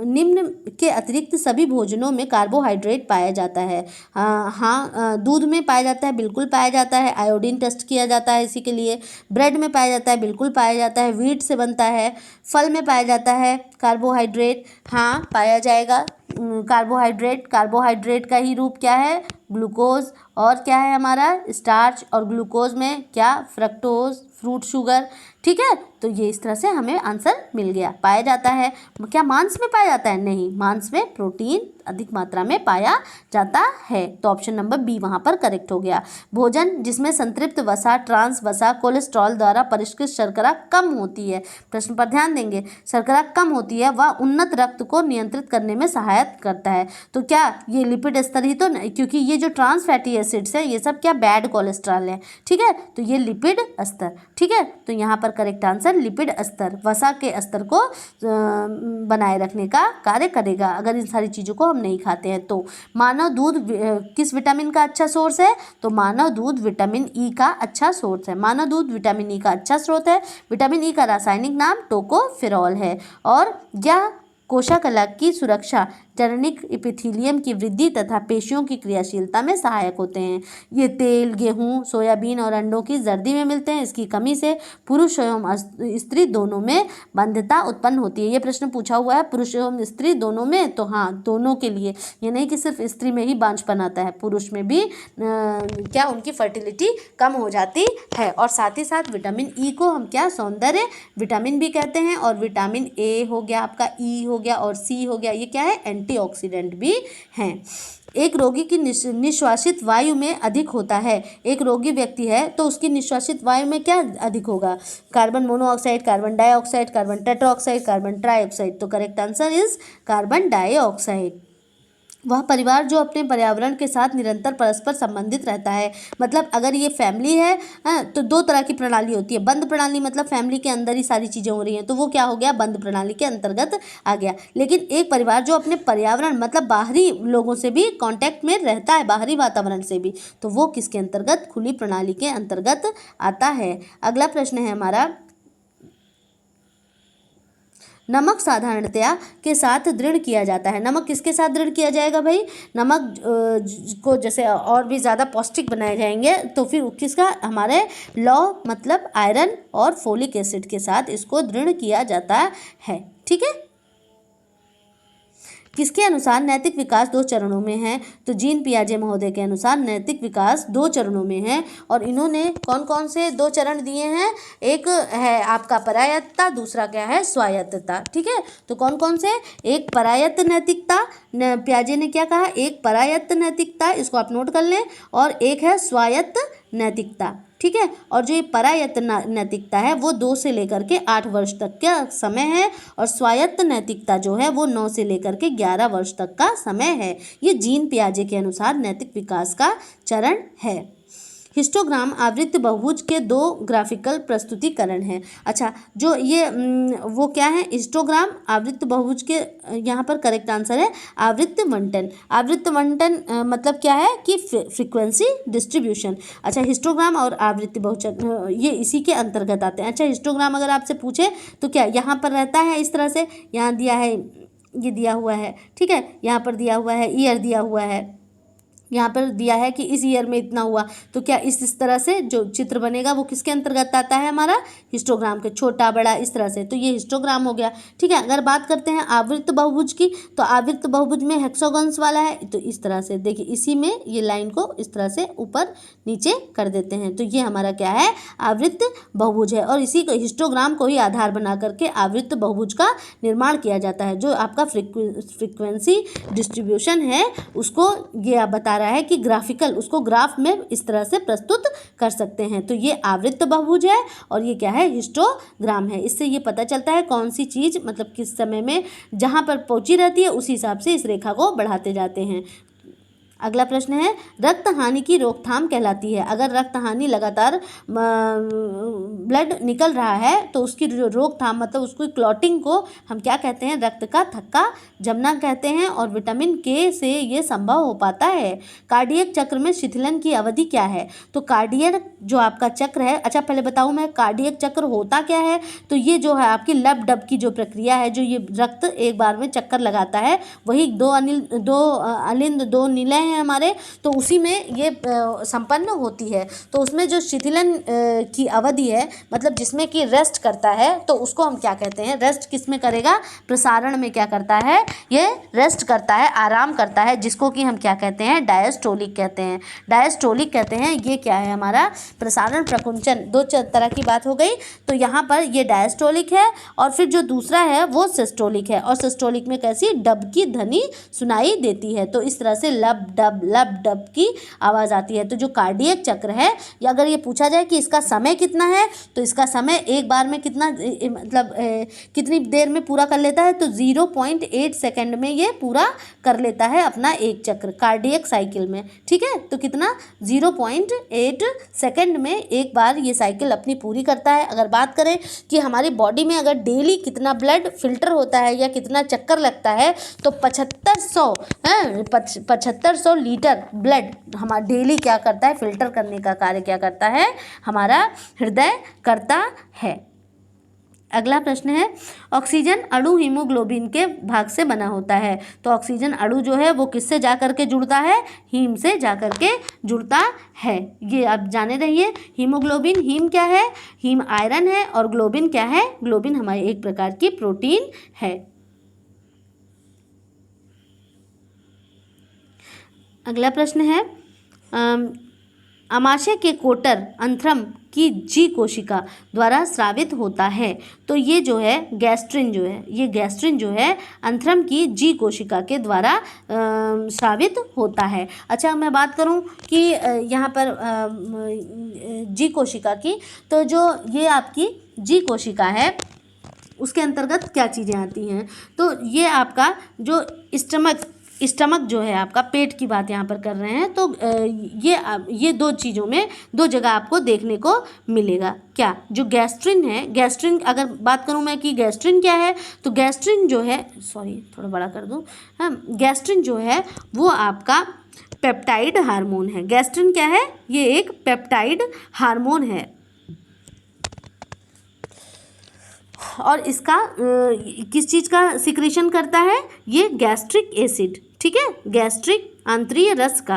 निम्न के अतिरिक्त सभी भोजनों में कार्बोहाइड्रेट पाया जाता है। हाँ, दूध में पाया जाता है, बिल्कुल पाया जाता है, आयोडीन टेस्ट किया जाता है इसी के लिए। ब्रेड में पाया जाता है, बिल्कुल पाया जाता है, व्हीट से बनता है। फल में पाया जाता है कार्बोहाइड्रेट, हाँ पाया जाएगा कार्बोहाइड्रेट का ही रूप क्या है, ग्लूकोज, और क्या है हमारा स्टार्च, और ग्लूकोज में क्या, फ्रक्टोज, फ्रूट शुगर, ठीक है। तो ये इस तरह से हमें आंसर मिल गया। पाया जाता है, क्या मांस में पाया जाता है, नहीं, मांस में प्रोटीन अधिक मात्रा में पाया जाता है। तो ऑप्शन नंबर बी वहाँ पर करेक्ट हो गया। भोजन जिसमें संतृप्त वसा, ट्रांस वसा, कोलेस्ट्रॉल द्वारा परिष्कृत शर्करा कम होती है। प्रश्न पर ध्यान देंगे, शर्करा कम होती है, वह उन्नत रक्त को नियंत्रित करने में सहायता करता है। तो क्या ये लिपिड स्तर ही तो नहीं, क्योंकि ये जो ट्रांस फैटी एसिड्स है ये सब क्या, बैड कोलेस्ट्रॉल है, ठीक है, तो ये लिपिड स्तर, ठीक है। तो यहाँ पर करेक्ट आंसर लिपिड स्तर, वसा के स्तर को बनाए रखने का कार्य करेगा अगर इन सारी चीज़ों को हम नहीं खाते हैं। तो मानव दूध किस विटामिन का अच्छा सोर्स है, तो मानव दूध विटामिन ई का अच्छा सोर्स है। मानव दूध विटामिन ई का अच्छा स्रोत है। विटामिन ई का रासायनिक नाम टोकोफेरॉल है। और यह कोशिका की सुरक्षा, टर्निक एपिथेलियम की वृद्धि तथा पेशियों की क्रियाशीलता में सहायक होते हैं। ये तेल, गेहूं, सोयाबीन और अंडों की जर्दी में मिलते हैं। इसकी कमी से पुरुष एवं स्त्री दोनों में बंध्यता उत्पन्न होती है। ये प्रश्न पूछा हुआ है पुरुष एवं स्त्री दोनों में, तो हाँ दोनों के लिए, ये नहीं कि सिर्फ स्त्री में ही बांझपन आता है, पुरुष में भी क्या उनकी फर्टिलिटी कम हो जाती है। और साथ ही साथ विटामिन ई को हम क्या, सौंदर्य विटामिन भी कहते हैं। और विटामिन ए हो गया आपका, ई हो गया और सी हो गया, ये क्या है, एंटीऑक्सीडेंट भी हैं। एक रोगी की निश्वासित वायु में अधिक होता है। एक रोगी व्यक्ति है तो उसकी निश्वासित वायु में क्या अधिक होगा, carbon monoxide, carbon dioxide, carbon tetraoxide, carbon trioxide. तो correct answer is carbon dioxide. वह परिवार जो अपने पर्यावरण के साथ निरंतर परस्पर संबंधित रहता है। मतलब अगर ये फैमिली है तो दो तरह की प्रणाली होती है। बंद प्रणाली मतलब फैमिली के अंदर ही सारी चीज़ें हो रही हैं, तो वो क्या हो गया, बंद प्रणाली के अंतर्गत आ गया। लेकिन एक परिवार जो अपने पर्यावरण मतलब बाहरी लोगों से भी कांटेक्ट में रहता है, बाहरी वातावरण से भी, तो वो किसके अंतर्गत, खुली प्रणाली के अंतर्गत आता है। अगला प्रश्न है हमारा, नमक साधारणतया के साथ दृढ़ किया जाता है। नमक किसके साथ दृढ़ किया जाएगा भाई, नमक को जैसे और भी ज़्यादा पौष्टिक बनाए जाएंगे तो फिर किसका, हमारे लौह मतलब आयरन और फोलिक एसिड के साथ इसको दृढ़ किया जाता है, ठीक है। किसके अनुसार नैतिक विकास 2 चरणों में है? तो जीन पियाजे महोदय के अनुसार नैतिक विकास 2 चरणों में है। और इन्होंने कौन कौन से 2 चरण दिए हैं? एक है आपका परायत्तता, दूसरा क्या है? स्वायत्तता। ठीक है, तो कौन कौन से? एक परायत्त नैतिकता, पियाजे ने क्या कहा? एक परायत्त नैतिकता, इसको आप नोट कर लें, और एक है स्वायत्त नैतिकता। ठीक है, और जो ये परायत्त नैतिकता है वो 2 से लेकर के 8 वर्ष तक का समय है, और स्वायत्त नैतिकता जो है वो 9 से लेकर के 11 वर्ष तक का समय है। ये जीन पियाजे के अनुसार नैतिक विकास का चरण है। हिस्टोग्राम आवृत्त बहुभुज के 2 ग्राफिकल प्रस्तुतिकरण हैं। अच्छा, जो ये वो क्या है? हिस्टोग्राम आवृत्त बहुभुज के, यहाँ पर करेक्ट आंसर है आवृत्त बंटन। आवृत्त बंटन मतलब क्या है? कि फ्रीक्वेंसी डिस्ट्रीब्यूशन। अच्छा, हिस्टोग्राम और आवृत्त बहुवचन ये इसी के अंतर्गत आते हैं। अच्छा, हिस्टोग्राम अगर आपसे पूछे तो क्या यहाँ पर रहता है इस तरह से, यहाँ दिया है, ये दिया हुआ है, ठीक है, यहाँ पर दिया हुआ है, ईयर दिया हुआ है, यहाँ पर दिया है कि इस ईयर में इतना हुआ, तो क्या इस तरह से जो चित्र बनेगा वो किसके अंतर्गत आता है? हमारा हिस्टोग्राम के, छोटा बड़ा इस तरह से, तो ये हिस्टोग्राम हो गया। ठीक है, अगर बात करते हैं आवृत्त बहुभुज की, तो आवृत्त बहुभुज में हेक्सागोन्स वाला है, तो इस तरह से देखिए, इसी में ये लाइन को इस तरह से ऊपर नीचे कर देते हैं, तो ये हमारा क्या है? आवृत्त बहुभुज है। और इसी को, हिस्टोग्राम को ही आधार बना करके आवृत्त बहुभुज का निर्माण किया जाता है। जो आपका फ्रीक्वेंसी डिस्ट्रीब्यूशन है उसको ये बता रहा है कि ग्राफिकल, उसको ग्राफ में इस तरह से प्रस्तुत कर सकते हैं। तो ये आवृत्त बहुभुज है और ये क्या है? हिस्टोग्राम है। इससे ये पता चलता है कौन सी चीज़ मतलब किस समय में जहाँ पर पहुँची रहती है उसी हिसाब से इस रेखा को बढ़ाते जाते हैं। अगला प्रश्न है, रक्त हानि की रोकथाम कहलाती है। अगर रक्त हानि लगातार ब्लड निकल रहा है तो उसकी जो रोकथाम मतलब उसको क्लॉटिंग को हम क्या कहते हैं? रक्त का थक्का जमना कहते हैं, और विटामिन के से ये संभव हो पाता है। कार्डियक चक्र में शिथिलन की अवधि क्या है? तो कार्डियक जो आपका चक्र है, अच्छा पहले बताऊँ मैं कार्डियक चक्र होता क्या है? तो ये जो है आपकी लब डब की जो प्रक्रिया है, जो ये रक्त एक बार में चक्कर लगाता है, वही दो अलिंद दो नीले हैं हमारे, तो उसी में ये संपन्न होती है। तो उसमें जो शिथिलन की अवधि है मतलब जिसमें कि रेस्ट करता है, तो उसको हम क्या कहते हैं? रेस्ट किस में करेगा? प्रसारण में क्या करता है? ये रेस्ट करता है, आराम करता है, जिसको कि हम क्या कहते हैं? डायस्टोलिक कहते हैं। डायस्टोलिक कहते हैं। ये क्या है हमारा? प्रसारण प्रकुंचन। 2 तरह की बात हो गई। तो यहाँ पर ये डायस्टोलिक है, और फिर जो दूसरा है वो सिस्टोलिक है। और सिस्टोलिक में कैसी? डब की ध्वनि सुनाई देती है। तो इस तरह से लब डब की आवाज़ आती है। तो जो कार्डियक चक्र है, या अगर ये पूछा जाए कि इसका समय कितना है, तो इसका समय एक बार में कितना मतलब कितनी देर में पूरा कर लेता है? तो 0.8 सेकेंड में ये पूरा कर लेता है अपना एक चक्र कार्डियक साइकिल में। ठीक है, तो कितना? 0.8 सेकेंड में एक बार ये साइकिल अपनी पूरी करता है। अगर बात करें कि हमारी बॉडी में अगर डेली कितना ब्लड फिल्टर होता है या कितना चक्कर लगता है, तो 7500 लीटर ब्लड हमारा डेली क्या करता है? फिल्टर करने का कार्य क्या करता है? हमारा हृदय करता है। अगला प्रश्न है, ऑक्सीजन अणु हीमोग्लोबिन के भाग से बना होता है। तो ऑक्सीजन अणु जो है वो किससे जा करके जुड़ता है? हीम से जा करके जुड़ता है। ये आप जाने रहिए। हीमोग्लोबिन, हीम क्या है? हीम आयरन है, और ग्लोबिन क्या है? ग्लोबिन हमारी एक प्रकार की प्रोटीन है। अगला प्रश्न है, आमाशय के कोटर अंथ्रम की जी कोशिका द्वारा स्रावित होता है। तो ये जो है गैस्ट्रिन जो है, ये गैस्ट्रिन जो है अंथ्रम की जी कोशिका के द्वारा स्रावित होता है। अच्छा, मैं बात करूं कि यहाँ पर जी कोशिका की, तो जो ये आपकी जी कोशिका है उसके अंतर्गत क्या चीज़ें आती हैं? तो ये आपका जो स्टमक जो है आपका, पेट की बात यहाँ पर कर रहे हैं, तो ये 2 चीज़ों में 2 जगह आपको देखने को मिलेगा। क्या? जो गैस्ट्रिन है, गैस्ट्रिन अगर बात करूँ मैं कि गैस्ट्रिन क्या है, तो गैस्ट्रिन जो है, सॉरी थोड़ा बड़ा कर दूँ, हाँ, गैस्ट्रिन जो है वो आपका पेप्टाइड हार्मोन है। गैस्ट्रिन क्या है? ये एक पेप्टाइड हार्मोन है, और इसका किस चीज़ का सिक्रीशन करता है? ये गैस्ट्रिक एसिड। ठीक है, गैस्ट्रिक आंतरीय रस का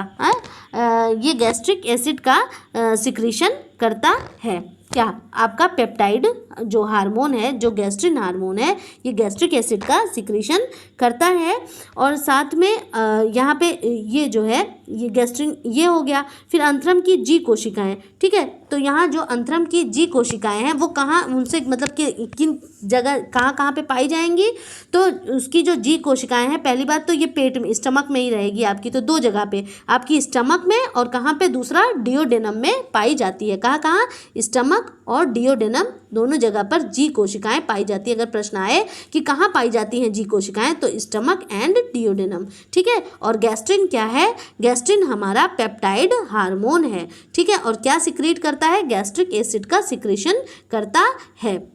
ये गैस्ट्रिक एसिड का सिक्रीशन करता है। क्या आपका पेप्टाइड जो हार्मोन है, जो गैस्ट्रिन हार्मोन है, ये गैस्ट्रिक एसिड का सिक्रीशन करता है। और साथ में यहाँ पे ये जो है ये गैस्ट्रिन ये हो गया। फिर अंथ्रम की जी कोशिकाएं, ठीक है, तो यहाँ जो अंथ्रम की जी कोशिकाएं हैं वो कहाँ, उनसे मतलब कि किन जगह कहाँ कहाँ पे पाई जाएंगी, तो उसकी जो जी कोशिकाएं हैं, पहली बात तो ये पेट में स्टमक में ही रहेगी आपकी, तो दो जगह पे आपकी स्टमक में और कहाँ पे, दूसरा डियोडेनम में पाई जाती है। कहाँ कहाँ, स्टमक और डियोडेनम दोनों जगह पर जी कोशिकाएं पाई जाती है। अगर प्रश्न आए कि कहाँ पाई जाती हैं जी कोशिकाएं, तो स्टमक एंड डियोडेनम, ठीक है। और गैस्ट्रिन क्या है, गैस्ट्रिन हमारा पेप्टाइड हार्मोन है, ठीक है, और क्या सिक्रीट करता है, गैस्ट्रिक एसिड का सिक्रेशन करता है,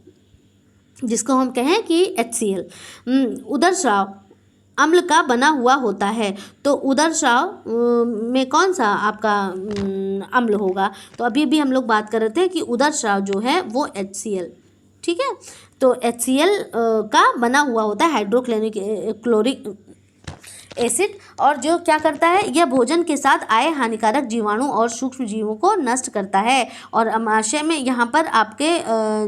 जिसको हम कहें कि HCl। उदर स्राव अम्ल का बना हुआ होता है, तो उदर स्राव में कौन सा आपका अम्ल होगा, तो अभी भी हम लोग बात कर रहे थे कि उदर स्राव जो है वो HCl, ठीक है, तो HCl का बना हुआ होता है, हाइड्रोक्लोरिक एसिड। और जो क्या करता है, यह भोजन के साथ आए हानिकारक जीवाणु और सूक्ष्म जीवों को नष्ट करता है। और अमाशय में यहाँ पर आपके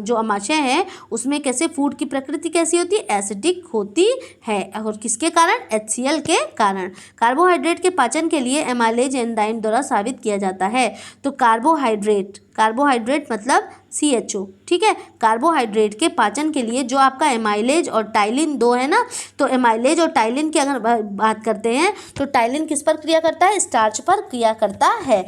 जो अमाशय है उसमें कैसे, फूड की प्रकृति कैसी होती है, एसिडिक होती है, और किसके कारण, HCl के कारण। कार्बोहाइड्रेट के पाचन के लिए एमाइलेज एंजाइम द्वारा साबित किया जाता है। तो कार्बोहाइड्रेट मतलब CHO, ठीक है, कार्बोहाइड्रेट के पाचन के लिए जो आपका एमाइलेज और टाइलिन दो है ना, तो एमाइलेज और टाइलिन की अगर बात करते हैं तो टाइलिन किस पर क्रिया करता है, स्टार्च पर क्रिया करता है,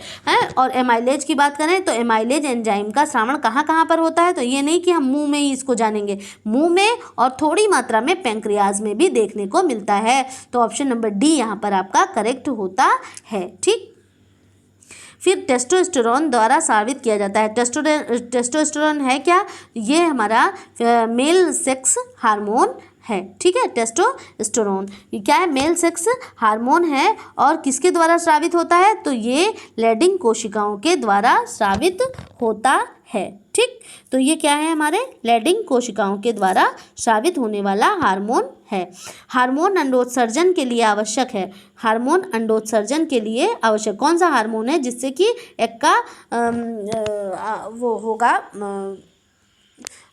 और एमाइलेज की बात करें तो एमाइलेज एंजाइम का श्रावण कहाँ कहाँ पर होता है, तो ये नहीं कि हम मुंह में ही इसको जानेंगे, मुंह में और थोड़ी मात्रा में पैंक्रियाज में भी देखने को मिलता है। तो ऑप्शन नंबर डी यहाँ पर आपका करेक्ट होता है, ठीक। फिर टेस्टोस्टेरोन द्वारा साबित किया जाता है। टेस्टोस्टेरोन है क्या, ये हमारा मेल सेक्स हार्मोन है, ठीक है, टेस्टोस्टेरोन ये क्या है, मेल सेक्स हार्मोन है। और किसके द्वारा स्रावित होता है, तो ये लैडिंग कोशिकाओं के द्वारा स्रावित होता है, ठीक। तो ये क्या है, हमारे लैडिंग कोशिकाओं के द्वारा स्रावित होने वाला हार्मोन है। हार्मोन अंडोत्सर्जन के लिए आवश्यक है, हार्मोन अंडोत्सर्जन के लिए आवश्यक कौन सा हार्मोन है, जिससे कि एक का वो होगा,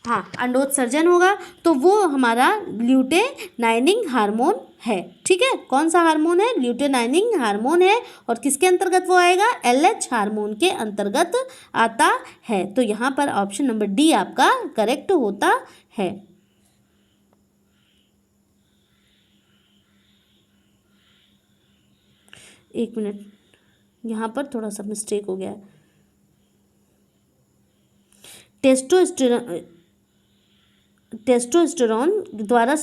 हाँ, अंडोत्सर्जन होगा, तो वो हमारा ल्यूटेनाइनिंग हार्मोन है, ठीक है। कौन सा हार्मोन है, ल्यूटेनाइनिंग हार्मोन है, और किसके अंतर्गत वो आएगा, LH हार्मोन के अंतर्गत आता है। तो यहाँ पर ऑप्शन नंबर डी आपका करेक्ट होता है। एक मिनट, यहाँ पर थोड़ा सा मिस्टेक हो गया है। टेस्टोस्टेरोन द्वारा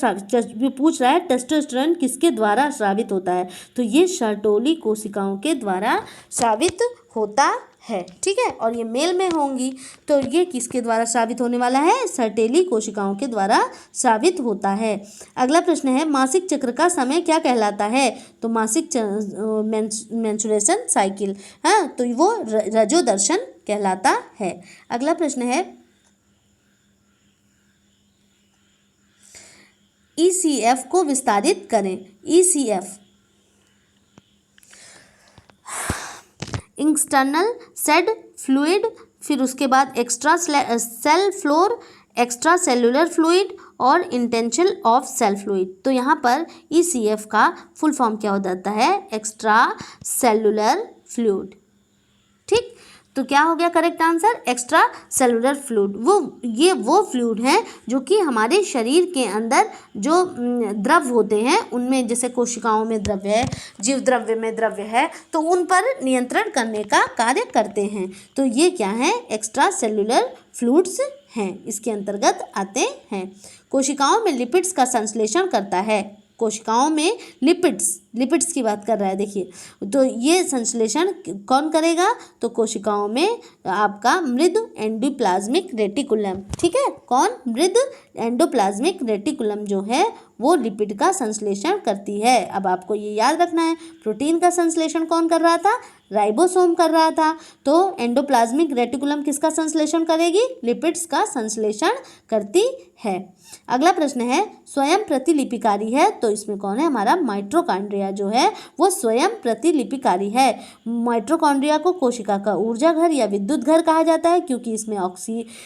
पूछ रहा है, टेस्टोस्टेरोन किसके द्वारा स्रावित होता है, तो ये सर्टोली कोशिकाओं के द्वारा स्रावित होता है, ठीक है, और ये मेल में होंगी, तो ये किसके द्वारा स्रावित होने वाला है, सर्टेली कोशिकाओं के द्वारा स्रावित होता है। अगला प्रश्न है, मासिक चक्र का समय क्या कहलाता है, तो मासिक मेंस्ट्रुएशन साइकिल, हाँ, तो वो रजोदर्शन कहलाता है। अगला प्रश्न है, ECF को विस्तारित करें। ECF इंटरनल सेड फ्लूइड, फिर उसके बाद extra cell floor, extra cellular fluid और इंटेंशन ऑफ सेल फ्लूइड। तो यहाँ पर ECF का फुल फॉर्म क्या हो जाता है, एक्स्ट्रा सेलुलर फ्लूइड, ठीक। तो क्या हो गया correct answer, extra cellular fluid. वो फ्लूइड हैं जो कि हमारे शरीर के अंदर जो द्रव होते हैं उनमें, जैसे कोशिकाओं में द्रव्य है, जीव द्रव्य में द्रव्य है, तो उन पर नियंत्रण करने का कार्य करते हैं। तो ये क्या है, एक्स्ट्रा सेलुलर फ्लूइड्स हैं, इसके अंतर्गत आते हैं। कोशिकाओं में लिपिड्स का संश्लेषण करता है, कोशिकाओं में लिपिड्स की बात कर रहा है, देखिए, तो ये संश्लेषण कौन करेगा, तो कोशिकाओं में आपका मृद एंडोप्लाज्मिक रेटिकुलम, ठीक है, कौन, मृद एंडोप्लाज्मिक रेटिकुलम जो है वो लिपिड का संश्लेषण करती है। अब आपको ये याद रखना है, प्रोटीन का संश्लेषण कौन कर रहा था, राइबोसोम कर रहा था, तो एंडोप्लाज्मिक रेटिकुलम किसका संश्लेषण करेगी, लिपिड्स का संश्लेषण करती है। अगला प्रश्न है स्वयं प्रतिलिपिकारी है, तो इसमें कौन है हमारा माइटोकॉन्ड्रिया जो है वो स्वयं प्रतिलिपिकारी है। माइटोकॉन्ड्रिया को कोशिका का ऊर्जा घर या विद्युत घर कहा जाता है क्योंकि इसमें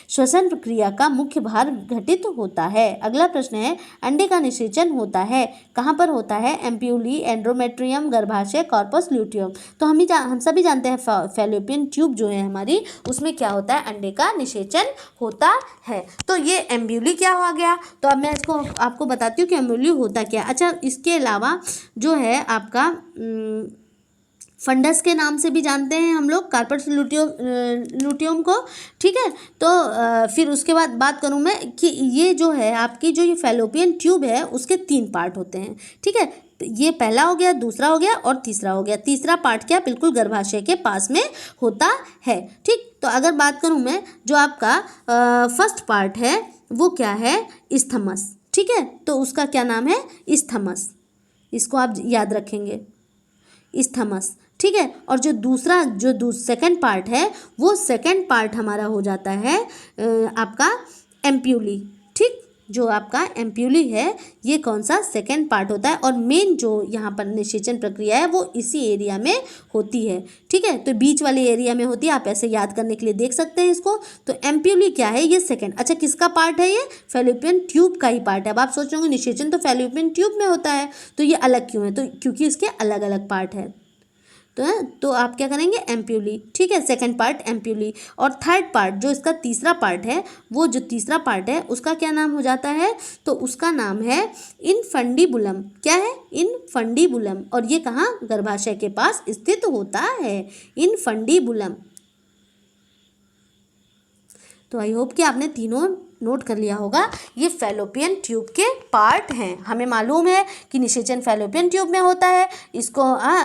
श्वसन प्रक्रिया का मुख्य भार घटित होता है। अगला प्रश्न है अंडे का निषेचन होता है कहाँ पर होता है, एम्प्यूली, एंड्रोमेट्रियम, गर्भाशय, कॉर्पस ल्यूटियम। तो हम सभी जानते हैं फैलोपियन ट्यूब जो है हमारी उसमें क्या होता है, अंडे का निषेचन होता है। तो ये एम्ब्यूली क्या हो गया, तो अब मैं इसको आपको बताती हूँ कि एम्ब्यूली होता क्या। अच्छा, इसके अलावा जो है आपका फंडस के नाम से भी जानते हैं हम लोग कार्पस लूटियम को, ठीक है। तो फिर उसके बाद बात करूँ मैं कि ये जो है आपकी जो ये फैलोपियन ट्यूब है उसके 3 पार्ट होते हैं, ठीक है। ये पहला हो गया, दूसरा हो गया और तीसरा हो गया। तीसरा पार्ट क्या, बिल्कुल गर्भाशय के पास में होता है, ठीक। तो अगर बात करूँ मैं जो आपका फर्स्ट पार्ट है वो क्या है, इस्थमस, ठीक है। तो उसका क्या नाम है, इस्थमस, इसको आप याद रखेंगे, इस्थमस, ठीक है। और जो दूसरा सेकंड पार्ट है वो सेकंड पार्ट हमारा हो जाता है आपका एम्प्यूली, ठीक। जो आपका एम्प्यूली है ये कौन सा, सेकंड पार्ट होता है। और मेन जो यहाँ पर निषेचन प्रक्रिया है वो इसी एरिया में होती है, ठीक है। तो बीच वाले एरिया में होती है, आप ऐसे याद करने के लिए देख सकते हैं इसको। तो एम्प्यूली क्या है, ये सेकंड। अच्छा, किसका पार्ट है, ये फैलोपियन ट्यूब का ही पार्ट है। अब आप सोच रहे होंगे निषेचन तो फैलोपियन ट्यूब में होता है तो ये अलग क्यों है, तो क्योंकि इसके अलग अलग पार्ट है। तो आप क्या करेंगे, एम्प्यूली, ठीक है, सेकंड पार्ट एम्प्यूली। और थर्ड पार्ट जो इसका तीसरा पार्ट है, वो जो तीसरा पार्ट है उसका क्या नाम हो जाता है, तो उसका नाम है इनफंडीबुलम। क्या है, इनफंडीबुलम। और ये कहाँ, गर्भाशय के पास स्थित होता है, इनफंडीबुलम। तो आई होप कि आपने तीनों नोट कर लिया होगा। ये फैलोपियन ट्यूब के पार्ट हैं। हमें मालूम है कि निषेचन फैलोपियन ट्यूब में होता है, इसको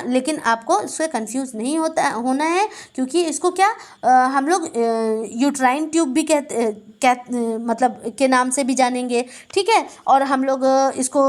लेकिन आपको इससे कंफ्यूज नहीं होना है क्योंकि इसको क्या हम लोग यूट्राइन ट्यूब भी मतलब के नाम से भी जानेंगे, ठीक है। और हम लोग इसको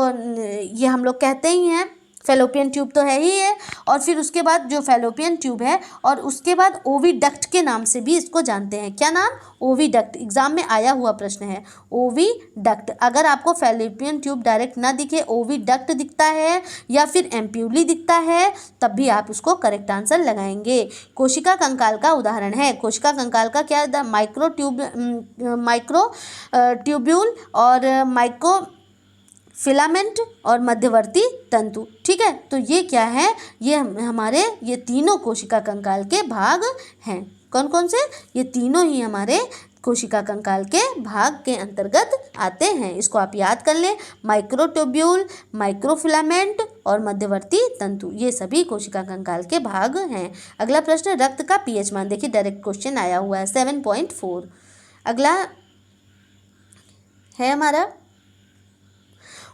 ये हम लोग कहते ही हैं, फैलोपियन ट्यूब तो है ही है। और फिर उसके बाद जो फैलोपियन ट्यूब है और उसके बाद ओविडक्ट के नाम से भी इसको जानते हैं। क्या नाम, ओविडक्ट। एग्जाम में आया हुआ प्रश्न है, ओविडक्ट। अगर आपको फैलोपियन ट्यूब डायरेक्ट ना दिखे, ओविडक्ट दिखता है या फिर एम्प्यूली दिखता है, तब भी आप उसको करेक्ट आंसर लगाएंगे। कोशिका कंकाल का उदाहरण है, कोशिका कंकाल का क्या, माइक्रो ट्यूब्यूल और माइक्रो फिलामेंट और मध्यवर्ती तंतु, ठीक है। तो ये क्या है, ये हमारे ये तीनों कोशिका कंकाल के भाग हैं। कौन कौन से, ये तीनों ही हमारे कोशिका कंकाल के भाग के अंतर्गत आते हैं। इसको आप याद कर लें, माइक्रोट्यूब्यूल, माइक्रोफिलामेंट और मध्यवर्ती तंतु, ये सभी कोशिका कंकाल के भाग हैं। अगला प्रश्न, रक्त का पीएच मान। देखिए डायरेक्ट क्वेश्चन आया हुआ है, 7.4। अगला है हमारा,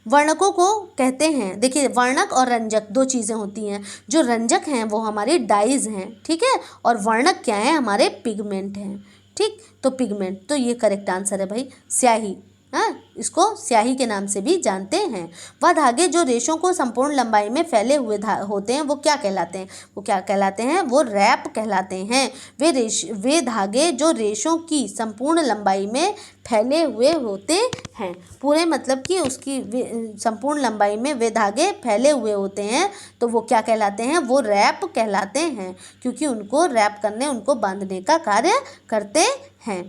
वर्णकों को कहते हैं, देखिए वर्णक और रंजक 2 चीज़ें होती हैं। जो रंजक हैं वो हमारे डाइज हैं, ठीक है। और वर्णक क्या है, हमारे पिगमेंट हैं, ठीक। तो पिगमेंट, तो ये करेक्ट आंसर है भाई, स्याही। हाँ, इसको स्याही के नाम से भी जानते हैं। वह धागे जो रेशों को संपूर्ण लंबाई में फैले हुए होते हैं वो क्या कहलाते हैं, वो क्या कहलाते हैं, वो रैप कहलाते हैं। वे धागे जो रेशों की संपूर्ण लंबाई में फैले हुए होते हैं, पूरे मतलब कि उसकी संपूर्ण लंबाई में वे धागे फैले हुए होते हैं, तो वो क्या कहलाते हैं, वो रैप कहलाते हैं, क्योंकि उनको रैप करने, उनको बांधने का कार्य करते हैं।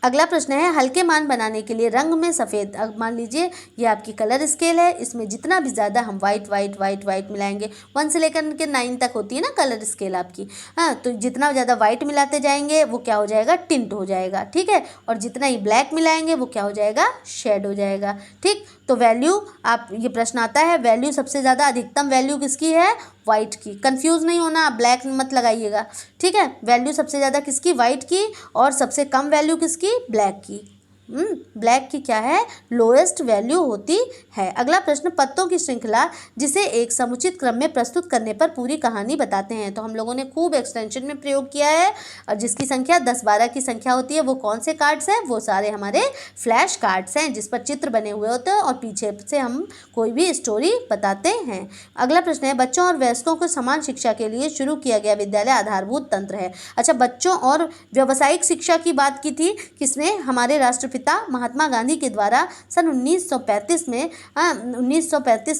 अगला प्रश्न है, हल्के मान बनाने के लिए रंग में सफ़ेद। अब मान लीजिए ये आपकी कलर स्केल है, इसमें जितना भी ज़्यादा हम वाइट वाइट वाइट वाइट मिलाएंगे, 1 से लेकर के 9 तक होती है ना कलर स्केल आपकी, हाँ, तो जितना ज़्यादा वाइट मिलाते जाएंगे वो क्या हो जाएगा, टिंट हो जाएगा, ठीक है। और जितना ही ब्लैक मिलाएंगे वो क्या हो जाएगा, शेड हो जाएगा, ठीक। तो वैल्यू, आप ये प्रश्न आता है, वैल्यू सबसे ज़्यादा अधिकतम वैल्यू किसकी है, वाइट की। कंफ्यूज नहीं होना, आप ब्लैक मत लगाइएगा, ठीक है। वैल्यू सबसे ज़्यादा किसकी, वाइट की। और सबसे कम वैल्यू किसकी, ब्लैक की। ब्लैक की क्या है, लोएस्ट वैल्यू होती है। अगला प्रश्न, पत्तों की श्रृंखला जिसे एक समुचित क्रम में प्रस्तुत करने पर पूरी कहानी बताते हैं। तो हम लोगों ने खूब एक्सटेंशन में प्रयोग किया है, और जिसकी संख्या 10-12 की संख्या होती है, वो कौन से कार्ड्स हैं, वो सारे हमारे फ्लैश कार्ड्स हैं जिस पर चित्र बने हुए होते हैं और पीछे से हम कोई भी स्टोरी बताते हैं। अगला प्रश्न है, बच्चों और वयस्कों को समान शिक्षा के लिए शुरू किया गया विद्यालय आधारभूत तंत्र है। अच्छा, बच्चों और व्यावसायिक शिक्षा की बात की थी किसने, हमारे राष्ट्रपिता राष्ट्रपिता महात्मा गांधी के द्वारा सन 1935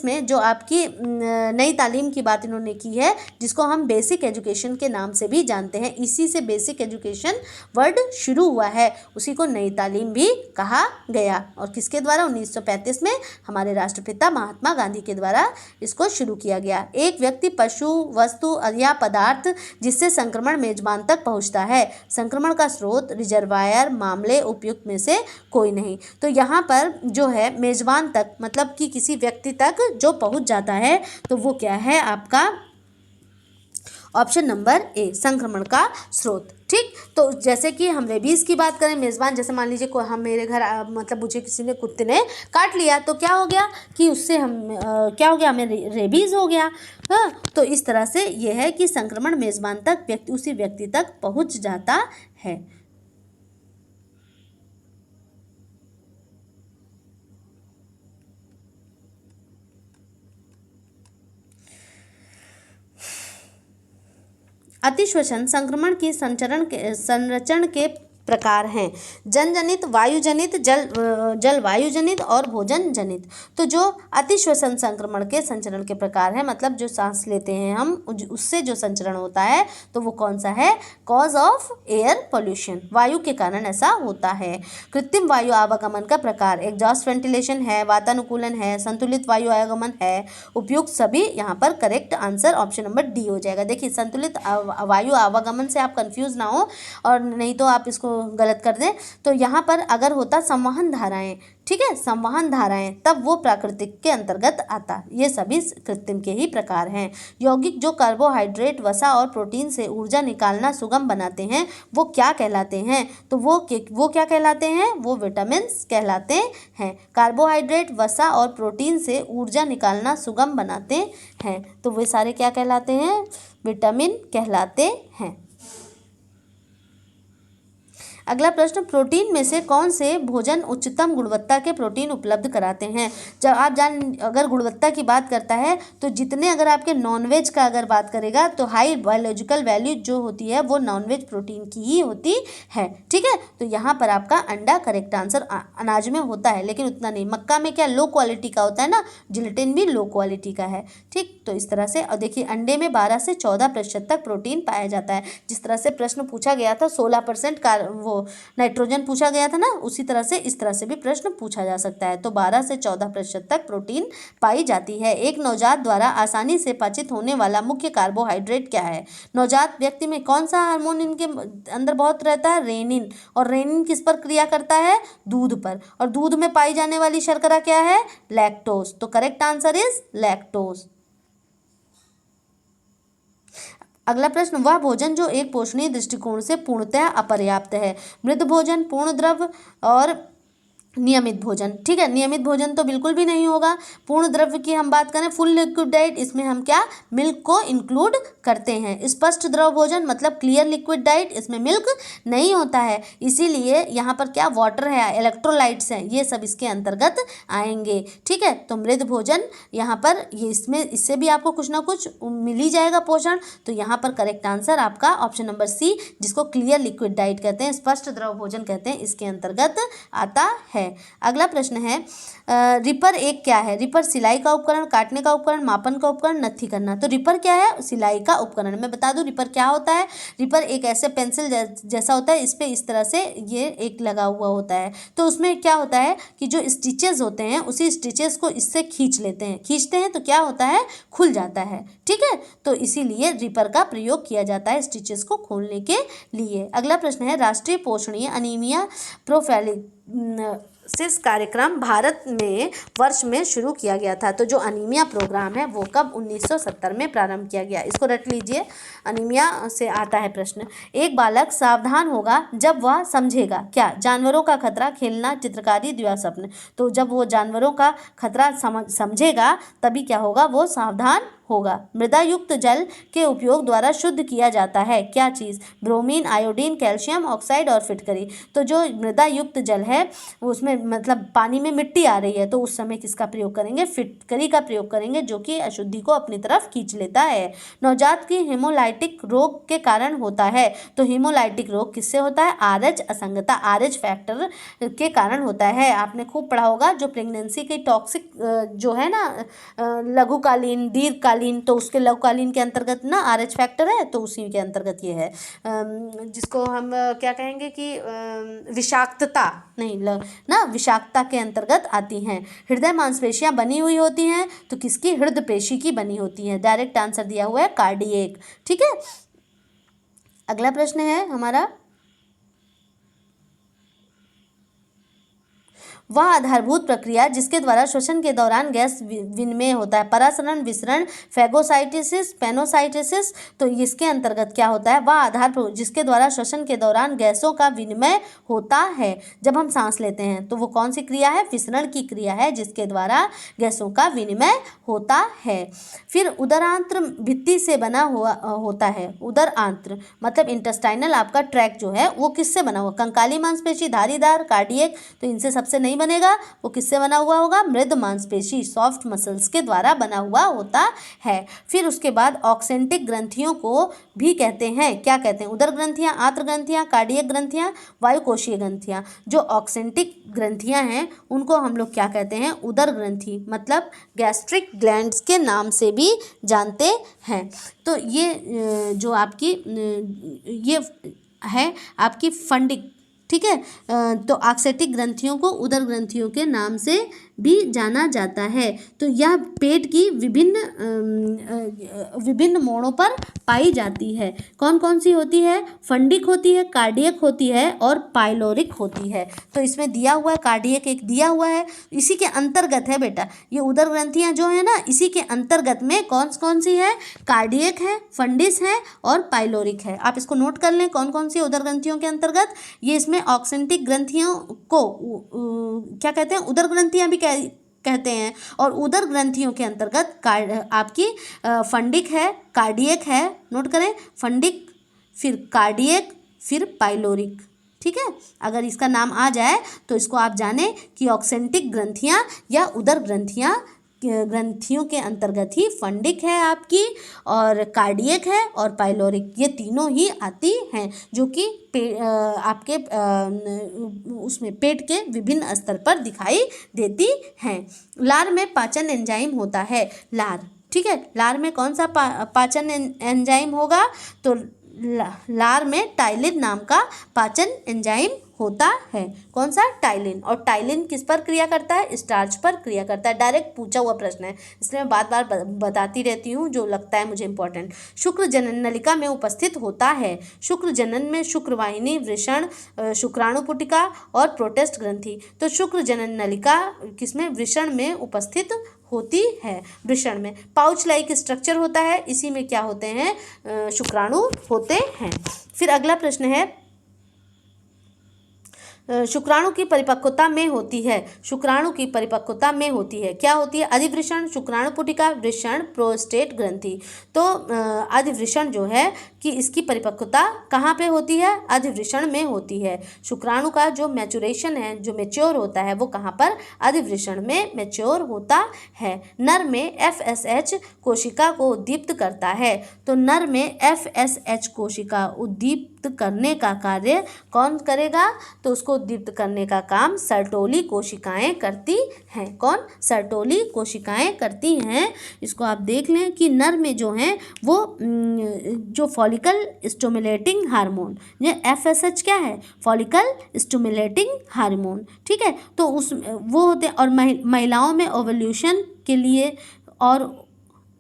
में जो आपकी नई तालीम की बात इन्होंने की है, जिसको हम बेसिक एजुकेशन के नाम से भी जानते हैं, इसी से बेसिक एजुकेशन वर्ड शुरू हुआ है, उसी को नई तालीम भी कहा गया। और किसके द्वारा? 1935 में हमारे राष्ट्रपिता महात्मा गांधी के द्वारा इसको शुरू किया गया। एक व्यक्ति, पशु, वस्तु या पदार्थ जिससे संक्रमण मेजबान तक पहुंचता है, संक्रमण का स्रोत, रिजर्वायर, मामले, उपयुक्त में से कोई नहीं। तो यहाँ पर जो है मेजबान तक मतलब कि किसी व्यक्ति तक जो पहुंच जाता है, तो वो क्या है आपका ऑप्शन नंबर ए, संक्रमण का स्रोत। ठीक, तो जैसे कि हम रेबीज़ की बात करें, मेज़बान, जैसे मान लीजिए हम मेरे घर मतलब मुझे किसी ने कुत्ते ने काट लिया, तो क्या हो गया कि उससे क्या हो गया, हमें रेबीज़ हो गया। हाँ, तो इस तरह से ये है कि संक्रमण मेज़बान तक उसी व्यक्ति तक पहुंच जाता है। अतिश्वसन संक्रमण की संरचना के प्रकार हैं: जनजनित, वायुजनित, जलवायुजनित और भोजन जनित। तो जो अतिश्वसन संक्रमण के संचरण के प्रकार हैं, मतलब जो सांस लेते हैं हम, उससे जो संचरण होता है, तो वो कौन सा है? कॉज ऑफ एयर पोल्यूशन, वायु के कारण ऐसा होता है। कृत्रिम वायु आवागमन का प्रकार: एग्जॉस्ट वेंटिलेशन है, वातानुकूलन है, संतुलित वायु आवागमन है। उपयुक्त सभी, यहाँ पर correct answer option number D हो जाएगा। देखिए, संतुलित वायु आवागमन से आप कंफ्यूज ना हो, और नहीं तो आप इसको गलत कर दें। तो यहाँ पर अगर होता संवहन धाराएं, ठीक है, संवहन धाराएं, तब वो प्राकृतिक के अंतर्गत आता। ये सभी कृत्रिम के ही प्रकार हैं। यौगिक जो कार्बोहाइड्रेट, वसा और प्रोटीन से ऊर्जा निकालना सुगम बनाते हैं, वो क्या कहलाते हैं? तो वो क्या कहलाते हैं? वो विटामिन्स कहलाते हैं। कार्बोहाइड्रेट, वसा और प्रोटीन से ऊर्जा निकालना सुगम बनाते हैं, तो वे सारे क्या कहलाते हैं? विटामिन कहलाते हैं। अगला प्रश्न, प्रोटीन में से कौन से भोजन उच्चतम गुणवत्ता के प्रोटीन उपलब्ध कराते हैं? जब आप अगर गुणवत्ता की बात करता है, तो जितने अगर आपके नॉनवेज का अगर बात करेगा, तो हाई बायोलॉजिकल वैल्यू जो होती है वो नॉनवेज प्रोटीन की ही होती है। ठीक है, तो यहाँ पर आपका अंडा करेक्ट आंसर। अनाज में होता है लेकिन उतना नहीं। मक्का में क्या लो क्वालिटी का होता है ना, जिलेटिन भी लो क्वालिटी का है। ठीक, तो इस तरह से। और देखिए, अंडे में 12 से 14% तक प्रोटीन पाया जाता है। जिस तरह से प्रश्न पूछा गया था, 16% का वो नाइट्रोजन पूछा गया था ना, उसी तरह से इस तरह से भी प्रश्न पूछा जा सकता है। तो 12 से 14% तक प्रोटीन पाई जाती है। एक नवजात द्वारा आसानी से पाचित होने वाला मुख्य कार्बोहाइड्रेट क्या है? नवजात व्यक्ति में कौन सा हार्मोन इनके अंदर बहुत रहता है? रेनिन। और रेनिन किस पर क्रिया करता है? दूध पर। और दूध में पाई जाने वाली शर्करा क्या है? लैक्टोज। तो करेक्ट आंसर इज लैक्टोज। अगला प्रश्न, वह भोजन जो एक पोषणीय दृष्टिकोण से पूर्णतः अपर्याप्त है? मृद भोजन, पूर्ण द्रव्य और नियमित भोजन। ठीक है, नियमित भोजन तो बिल्कुल भी नहीं होगा। पूर्ण द्रव्य की हम बात करें, फुल लिक्विड डाइट, इसमें हम क्या मिल्क को इंक्लूड करते हैं। स्पष्ट द्रव भोजन मतलब क्लियर लिक्विड डाइट, इसमें मिल्क नहीं होता है, इसीलिए यहाँ पर क्या वाटर है, इलेक्ट्रोलाइट्स हैं, ये सब इसके अंतर्गत आएंगे। ठीक है, तो मृद भोजन यहाँ पर ये इससे भी आपको कुछ ना कुछ मिल ही जाएगा पोषण। तो यहाँ पर करेक्ट आंसर आपका ऑप्शन नंबर सी, जिसको क्लियर लिक्विड डाइट कहते हैं, स्पष्ट द्रव भोजन कहते हैं, इसके अंतर्गत आता है। अगला प्रश्न है, रिपर एक क्या है? रिपर सिलाई का उपकरण, काटने का उपकरण, मापन का उपकरण, नत्थी करना। तो रिपर क्या है? सिलाई का उपकरण। मैं बता दूं रिपर क्या होता है। रिपर एक ऐसे पेंसिल जैसा होता है, इस पे इस तरह से ये एक लगा हुआ होता है। तो उसमें क्या होता है कि जो स्टिचेस होते हैं, उसी स्टिचेस को इससे खींचते हैं तो क्या होता है? खुल जाता है। ठीक है, तो इसीलिए रिपर का प्रयोग किया जाता है स्टिचेस को खोलने के लिए। अगला प्रश्न है, राष्ट्रीय पोषणीय अनीमिया प्रोफिलैक्सिस कार्यक्रम भारत में वर्ष में शुरू किया गया था। तो जो अनीमिया प्रोग्राम है वो कब? 1970 में प्रारंभ किया गया। इसको रट लीजिए, अनीमिया से आता है प्रश्न। एक बालक सावधान होगा जब वह समझेगा क्या? जानवरों का खतरा, खेलना, चित्रकारी, दिवा स्वप्न। तो जब वो जानवरों का खतरा समझेगा तभी क्या होगा? वो सावधान होगा? मृदा युक्त जल के उपयोग द्वारा शुद्ध किया जाता है क्या चीज़? ब्रोमीन, आयोडीन, कैल्शियम ऑक्साइड और फिटकरी। तो जो मृदा युक्त जल है उसमें मतलब पानी में मिट्टी आ रही है तो उस समय किसका प्रयोग करेंगे? फिटकरी का प्रयोग करेंगे, जो कि अशुद्धि को अपनी तरफ खींच लेता है। नवजात की हेमोलाइटिक रोग के कारण होता है। तो हेमोलाइटिक रोग किससे होता है? आरएच असंगता, आरएच फैक्टर के कारण होता है। आपने खूब पढ़ा होगा जो प्रेगनेंसी की टॉक्सिक जो है ना लघुकालीन, दीर्घकालीन, तो उसके लघुकालीन के अंतर्गत ना आरएच फैक्टर है, तो उसी के अंतर्गत ये है जिसको हम क्या कहेंगे कि विषाक्तता नहीं ना विषाक्तता के अंतर्गत आती हैं। हृदय मांसपेशियां बनी हुई होती हैं तो किसकी? हृदय पेशी की बनी होती हैं। डायरेक्ट आंसर दिया हुआ है कार्डिएक। ठीक है, अगला प्रश्न है हमारा, वह आधारभूत प्रक्रिया जिसके द्वारा श्वसन के दौरान गैस विनिमय होता है। परासरण, विसरण, फैगोसाइटोसिस, पेनोसाइटोसिस, तो इसके अंतर्गत क्या होता है? वह आधार जिसके द्वारा श्वसन के दौरान गैसों का विनिमय होता है। जब हम सांस लेते हैं तो वो कौन सी क्रिया है? विसरण की क्रिया है, जिसके द्वारा गैसों का विनिमय होता है। फिर उदरांत्र भित्ति से बना हुआ होता है। उदर आंत्र मतलब इंटेस्टाइनल आपका ट्रैक जो है वो किससे बना हुआ? कंकाली मांसपेशी, धारीदार, कार्डियक, तो इनसे सबसे नहीं बनेगा। वो किससे बना हुआ होगा? मृद मांसपेशी, सॉफ्ट मसल्स के द्वारा बना हुआ होता है। फिर उसके बाद ऑक्सेंटिक ग्रंथियों को भी कहते हैं, क्या कहते हैं? उदर ग्रंथियां, आंत्र ग्रंथियां, कार्डियक ग्रंथियां, वायुकोशीय ग्रंथियां। जो ऑक्सेंटिक ग्रंथियां हैं उनको हम लोग क्या कहते हैं? उदर ग्रंथि, मतलब गैस्ट्रिक ग्लैंड्स के नाम से भी जानते हैं। तो ये जो आपकी ये है आपकी फंडिक, ठीक है, तो ऑक्सेटिक ग्रंथियों को उदर ग्रंथियों के नाम से भी जाना जाता है। तो यह पेट की विभिन्न मोड़ों पर पाई जाती है। कौन कौन सी होती है? फंडिक होती है, कार्डियक होती है और पाइलोरिक होती है। तो इसमें दिया हुआ है कार्डियक एक दिया हुआ है, इसी के अंतर्गत है बेटा। ये उदर ग्रंथियां जो है ना इसी के अंतर्गत में कौन कौन सी है? कार्डियक है, फंडिस है और पाइलोरिक है। आप इसको नोट कर लें कौन कौन सी उदर ग्रंथियों के अंतर्गत। ये इसमें ऑक्सेंटिक ग्रंथियों को क्या कहते हैं? उदर ग्रंथियां भी कहते हैं। और उदर ग्रंथियों के अंतर्गत आपकी फंडिक है, कार्डियक है, नोट करें, फंडिक, फिर कार्डियक, फिर पाइलोरिक। ठीक है, अगर इसका नाम आ जाए तो इसको आप जाने कि ऑक्सेंटिक ग्रंथियां या उदर ग्रंथियों के अंतर्गत ही फंडिक है आपकी, और कार्डियक है और पाइलोरिक, ये तीनों ही आती हैं, जो कि आपके उसमें पेट के विभिन्न स्तर पर दिखाई देती हैं। लार में पाचन एंजाइम होता है। लार, ठीक है, लार में कौन सा पाचन एंजाइम होगा? तो लार में टाइलिन नाम का पाचन एंजाइम होता है। कौन सा? टाइलिन। और टाइलिन किस पर क्रिया करता है? स्टार्च पर क्रिया करता है। डायरेक्ट पूछा हुआ प्रश्न है, इसलिए मैं बार बार बताती रहती हूँ जो लगता है मुझे इंपॉर्टेंट। शुक्र जनन नलिका में उपस्थित होता है। शुक्र जनन में शुक्रवाहिनी, वृषण, शुक्राणुपुटिका और प्रोटेस्ट ग्रंथि। तो शुक्र जनन नलिका किसमें? वृषण में उपस्थित होती है। वृषण में पाउच लाइक स्ट्रक्चर होता है, इसी में क्या होते हैं? शुक्राणु होते हैं। फिर अगला प्रश्न है, शुक्राणु की परिपक्वता में होती है। शुक्राणु की परिपक्वता में होती है, क्या होती है? अधिवृषण, शुक्राणुपुटिका, वृषण, प्रोस्टेट ग्रंथि। तो अधिवृषण जो है कि इसकी परिपक्वता कहाँ पे होती है? अधिवृषण में होती है। शुक्राणु का जो मैचुरेशन है, जो मैच्योर होता है, वो कहाँ पर? अधिवृषण में मैच्योर होता है। नर में FSH कोशिका को उद्दीप्त करता है। तो नर में FSH कोशिका उद्दीप्त करने का कार्य कौन करेगा? तो उसको उद्दीप्त करने का काम सर्टोली कोशिकाएं करती हैं। कौन? सर्टोली कोशिकाएं करती हैं। इसको आप देख लें कि नर में जो हैं वो जो फॉलिकल स्टिमुलेटिंग हार्मोन, ये FSH क्या है? फॉलिकल स्टिमुलेटिंग हार्मोन, ठीक है। तो उस वो होते हैं। और महिलाओं में ओवल्यूशन के लिए और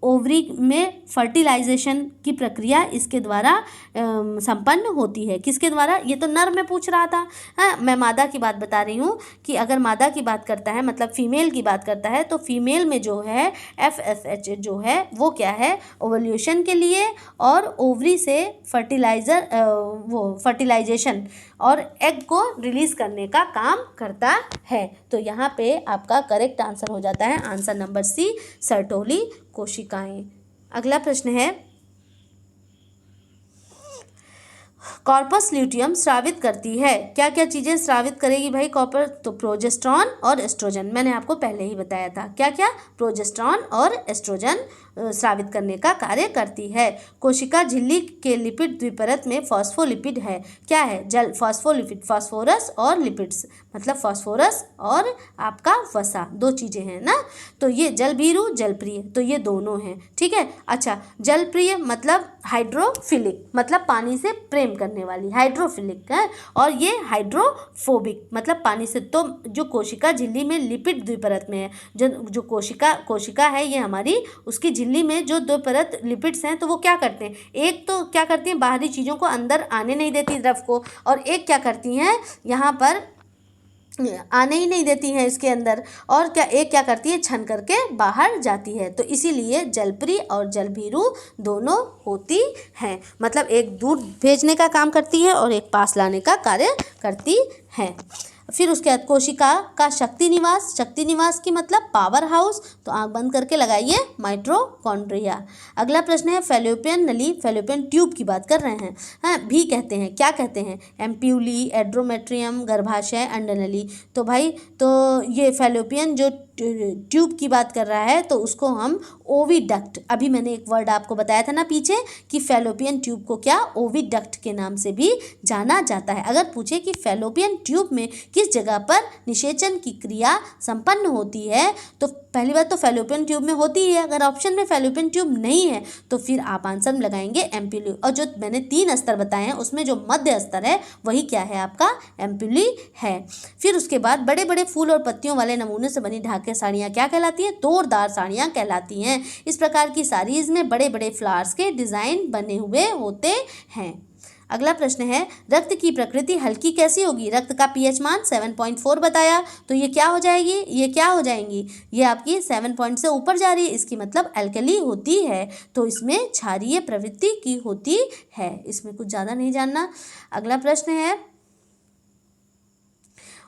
ओवरी में फर्टिलाइजेशन की प्रक्रिया इसके द्वारा संपन्न होती है। किसके द्वारा? ये तो नर में पूछ रहा था। हाँ, मैं मादा की बात बता रही हूँ कि अगर मादा की बात करता है, मतलब फीमेल की बात करता है, तो फीमेल में जो है FSH जो है वो क्या है? ओवल्यूशन के लिए और ओवरी से फर्टिलाइजेशन और एग को रिलीज करने का काम करता है। तो यहाँ पे आपका करेक्ट आंसर हो जाता है आंसर नंबर C, सर्टोली कोशिकाएं। अगला प्रश्न है, कॉर्पस ल्यूटियम स्रावित करती है, क्या क्या चीज़ें स्रावित करेगी भाई कॉपर? तो प्रोजेस्टेरॉन और एस्ट्रोजन, मैंने आपको पहले ही बताया था। क्या क्या? प्रोजेस्टेरॉन और एस्ट्रोजन स्रावित करने का कार्य करती है। कोशिका झिल्ली के लिपिड द्विपरत में फॉस्फोलिपिड है, क्या है? जल फॉस्फोलिपिड, फास्फोरस और लिपिड्स, मतलब फास्फोरस और आपका वसा, दो चीज़ें हैं ना। तो ये जलभीरु जलप्रिय, तो ये दोनों हैं, ठीक है। अच्छा, जलप्रिय मतलब हाइड्रोफिलिक, मतलब पानी से प्रेम करने वाली, हाइड्रोफिलिक है। और ये हाइड्रोफोबिक, मतलब पानी से। तो जो कोशिका झिल्ली में लिपिड द्विपरत में है, जो कोशिका है ये हमारी, उसकी झिल्ली में जो दो परत लिपिड्स हैं, तो वो क्या करते हैं? एक तो क्या करती हैं, बाहरी चीज़ों को अंदर आने नहीं देती द्रव को, और एक क्या करती हैं, यहाँ पर आने ही नहीं देती हैं इसके अंदर, और क्या एक क्या करती है, छन करके बाहर जाती है। तो इसीलिए जलप्रिय और जलभीरु दोनों होती हैं, मतलब एक दूर भेजने का काम करती है और एक पास लाने का कार्य करती है। फिर उसके बाद कोशिका का शक्ति निवास, शक्ति निवास की मतलब पावर हाउस, तो आंख बंद करके लगाइए, माइटोकॉन्ड्रिया। अगला प्रश्न है, फैलोपियन नली, फैलोपियन ट्यूब की बात कर रहे हैं, हाँ भी कहते हैं, क्या कहते हैं? एम्प्यूली, एंडोमेट्रियम, गर्भाशय, अंडनली। तो भाई, तो ये फैलोपियन जो ट्यूब की बात कर रहा है, तो उसको हम ओविडक्ट, अभी मैंने एक वर्ड आपको बताया था ना पीछे कि फैलोपियन ट्यूब को क्या, ओविडक्ट के नाम से भी जाना जाता है। अगर पूछे कि फैलोपियन ट्यूब में किस जगह पर निषेचन की क्रिया संपन्न होती है, तो पहली बात तो फैलोपियन ट्यूब में होती है। अगर ऑप्शन में फैलोपियन ट्यूब नहीं है तो फिर आप आंसर में लगाएंगे एम्प्यूली, और जो मैंने 3 स्तर बताए हैं उसमें जो मध्य स्तर है वही क्या है, आपका एम्प्यूली है। फिर उसके बाद बड़े बड़े फूल और पत्तियों वाले नमूने से बनी ढाके साड़ियाँ क्या कहलाती हैं? तोड़दार साड़ियाँ कहलाती हैं। इस प्रकार की साड़ीज़ में बड़े बड़े फ्लावर्स के डिज़ाइन बने हुए होते हैं। अगला प्रश्न है, रक्त की प्रकृति हल्की कैसी होगी? रक्त का पीएच मान 7.4 बताया, तो ये क्या हो जाएगी, ये क्या हो जाएंगी, ये आपकी 7 पॉइंट से ऊपर जा रही है, इसकी मतलब अल्कली होती है, तो इसमें क्षारीय प्रवृत्ति की होती है। इसमें कुछ ज़्यादा नहीं जानना। अगला प्रश्न है,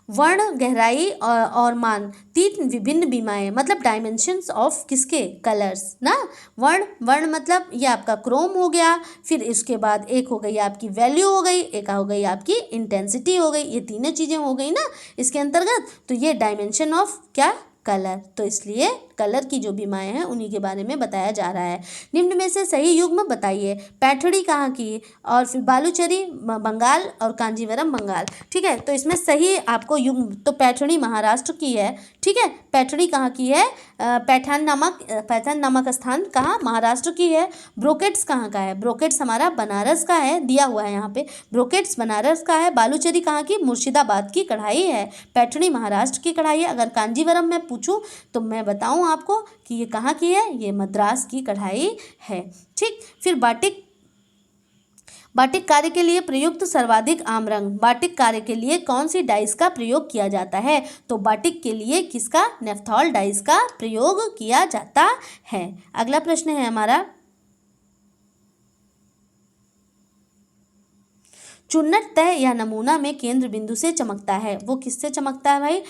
वर्ण, गहराई और मान, 3 विभिन्न बीमाएं, मतलब डायमेंशंस ऑफ किसके? कलर्स ना। वर्ण मतलब ये आपका क्रोम हो गया, फिर इसके बाद एक हो गई आपकी वैल्यू हो गई, एक हो गई आपकी इंटेंसिटी हो गई, ये तीनों चीज़ें हो गई ना इसके अंतर्गत। तो ये डायमेंशन ऑफ क्या? कलर, तो इसलिए कलर की जो बीमाएं हैं उन्हीं के बारे में बताया जा रहा है। निम्न में से सही युग्म बताइए। पैठड़ी कहाँ की? और फिर बालूचरी बंगाल और कांजीवरम बंगाल, ठीक है। तो इसमें सही आपको युग्म, तो पैठड़ी महाराष्ट्र की है, ठीक है। पैठड़ी कहाँ की है? पैठान नामक स्थान कहाँ? महाराष्ट्र की है। ब्रोकेट्स कहाँ का है? ब्रोकेट्स हमारा बनारस का है, दिया हुआ है यहाँ पे, ब्रोकेट्स बनारस का है। बालूचरी कहाँ की? मुर्शिदाबाद की कढ़ाई है। पैठड़ी महाराष्ट्र की कढ़ाई है। अगर कांजीवरम में पूछूं तो मैं बताऊं आपको कि ये कहाँ की है, ये मद्रास की कढ़ाई है, ठीक। फिर बाटिक कार्य के लिए प्रयुक्त सर्वाधिक आम रंग, बाटिक कार्य के लिए कौन सी डाइस का प्रयोग किया जाता है? तो बाटिक के लिए किसका? नेफ्थॉल डाइस का प्रयोग किया जाता है। अगला प्रश्न है हमारा, चुन्नट तह या नमूना में केंद्र बिंदु से चमकता है, वो किससे चमकता है भाई?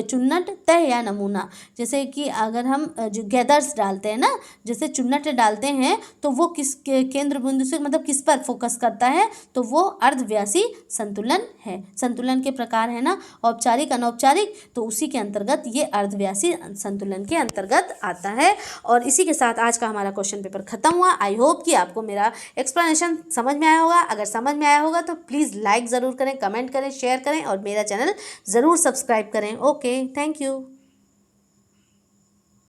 चुन्नट तह या नमूना, जैसे कि अगर हम जो गैदर्स डालते हैं ना, जैसे चुन्नट डालते हैं तो वो किस केंद्र बिंदु से, मतलब किस पर फोकस करता है? तो वो अर्धव्यासी संतुलन है। संतुलन के प्रकार है ना, औपचारिक, अनौपचारिक, तो उसी के अंतर्गत ये अर्धव्यासी संतुलन के अंतर्गत आता है। और इसी के साथ आज का हमारा क्वेश्चन पेपर खत्म हुआ। आई होप कि आपको मेरा एक्सप्लेनेशन समझ में आया होगा। अगर समझ में आया होगा तो प्लीज़ लाइक ज़रूर करें, कमेंट करें, शेयर करें और मेरा चैनल ज़रूर सब्सक्राइब करें। Okay, thank you.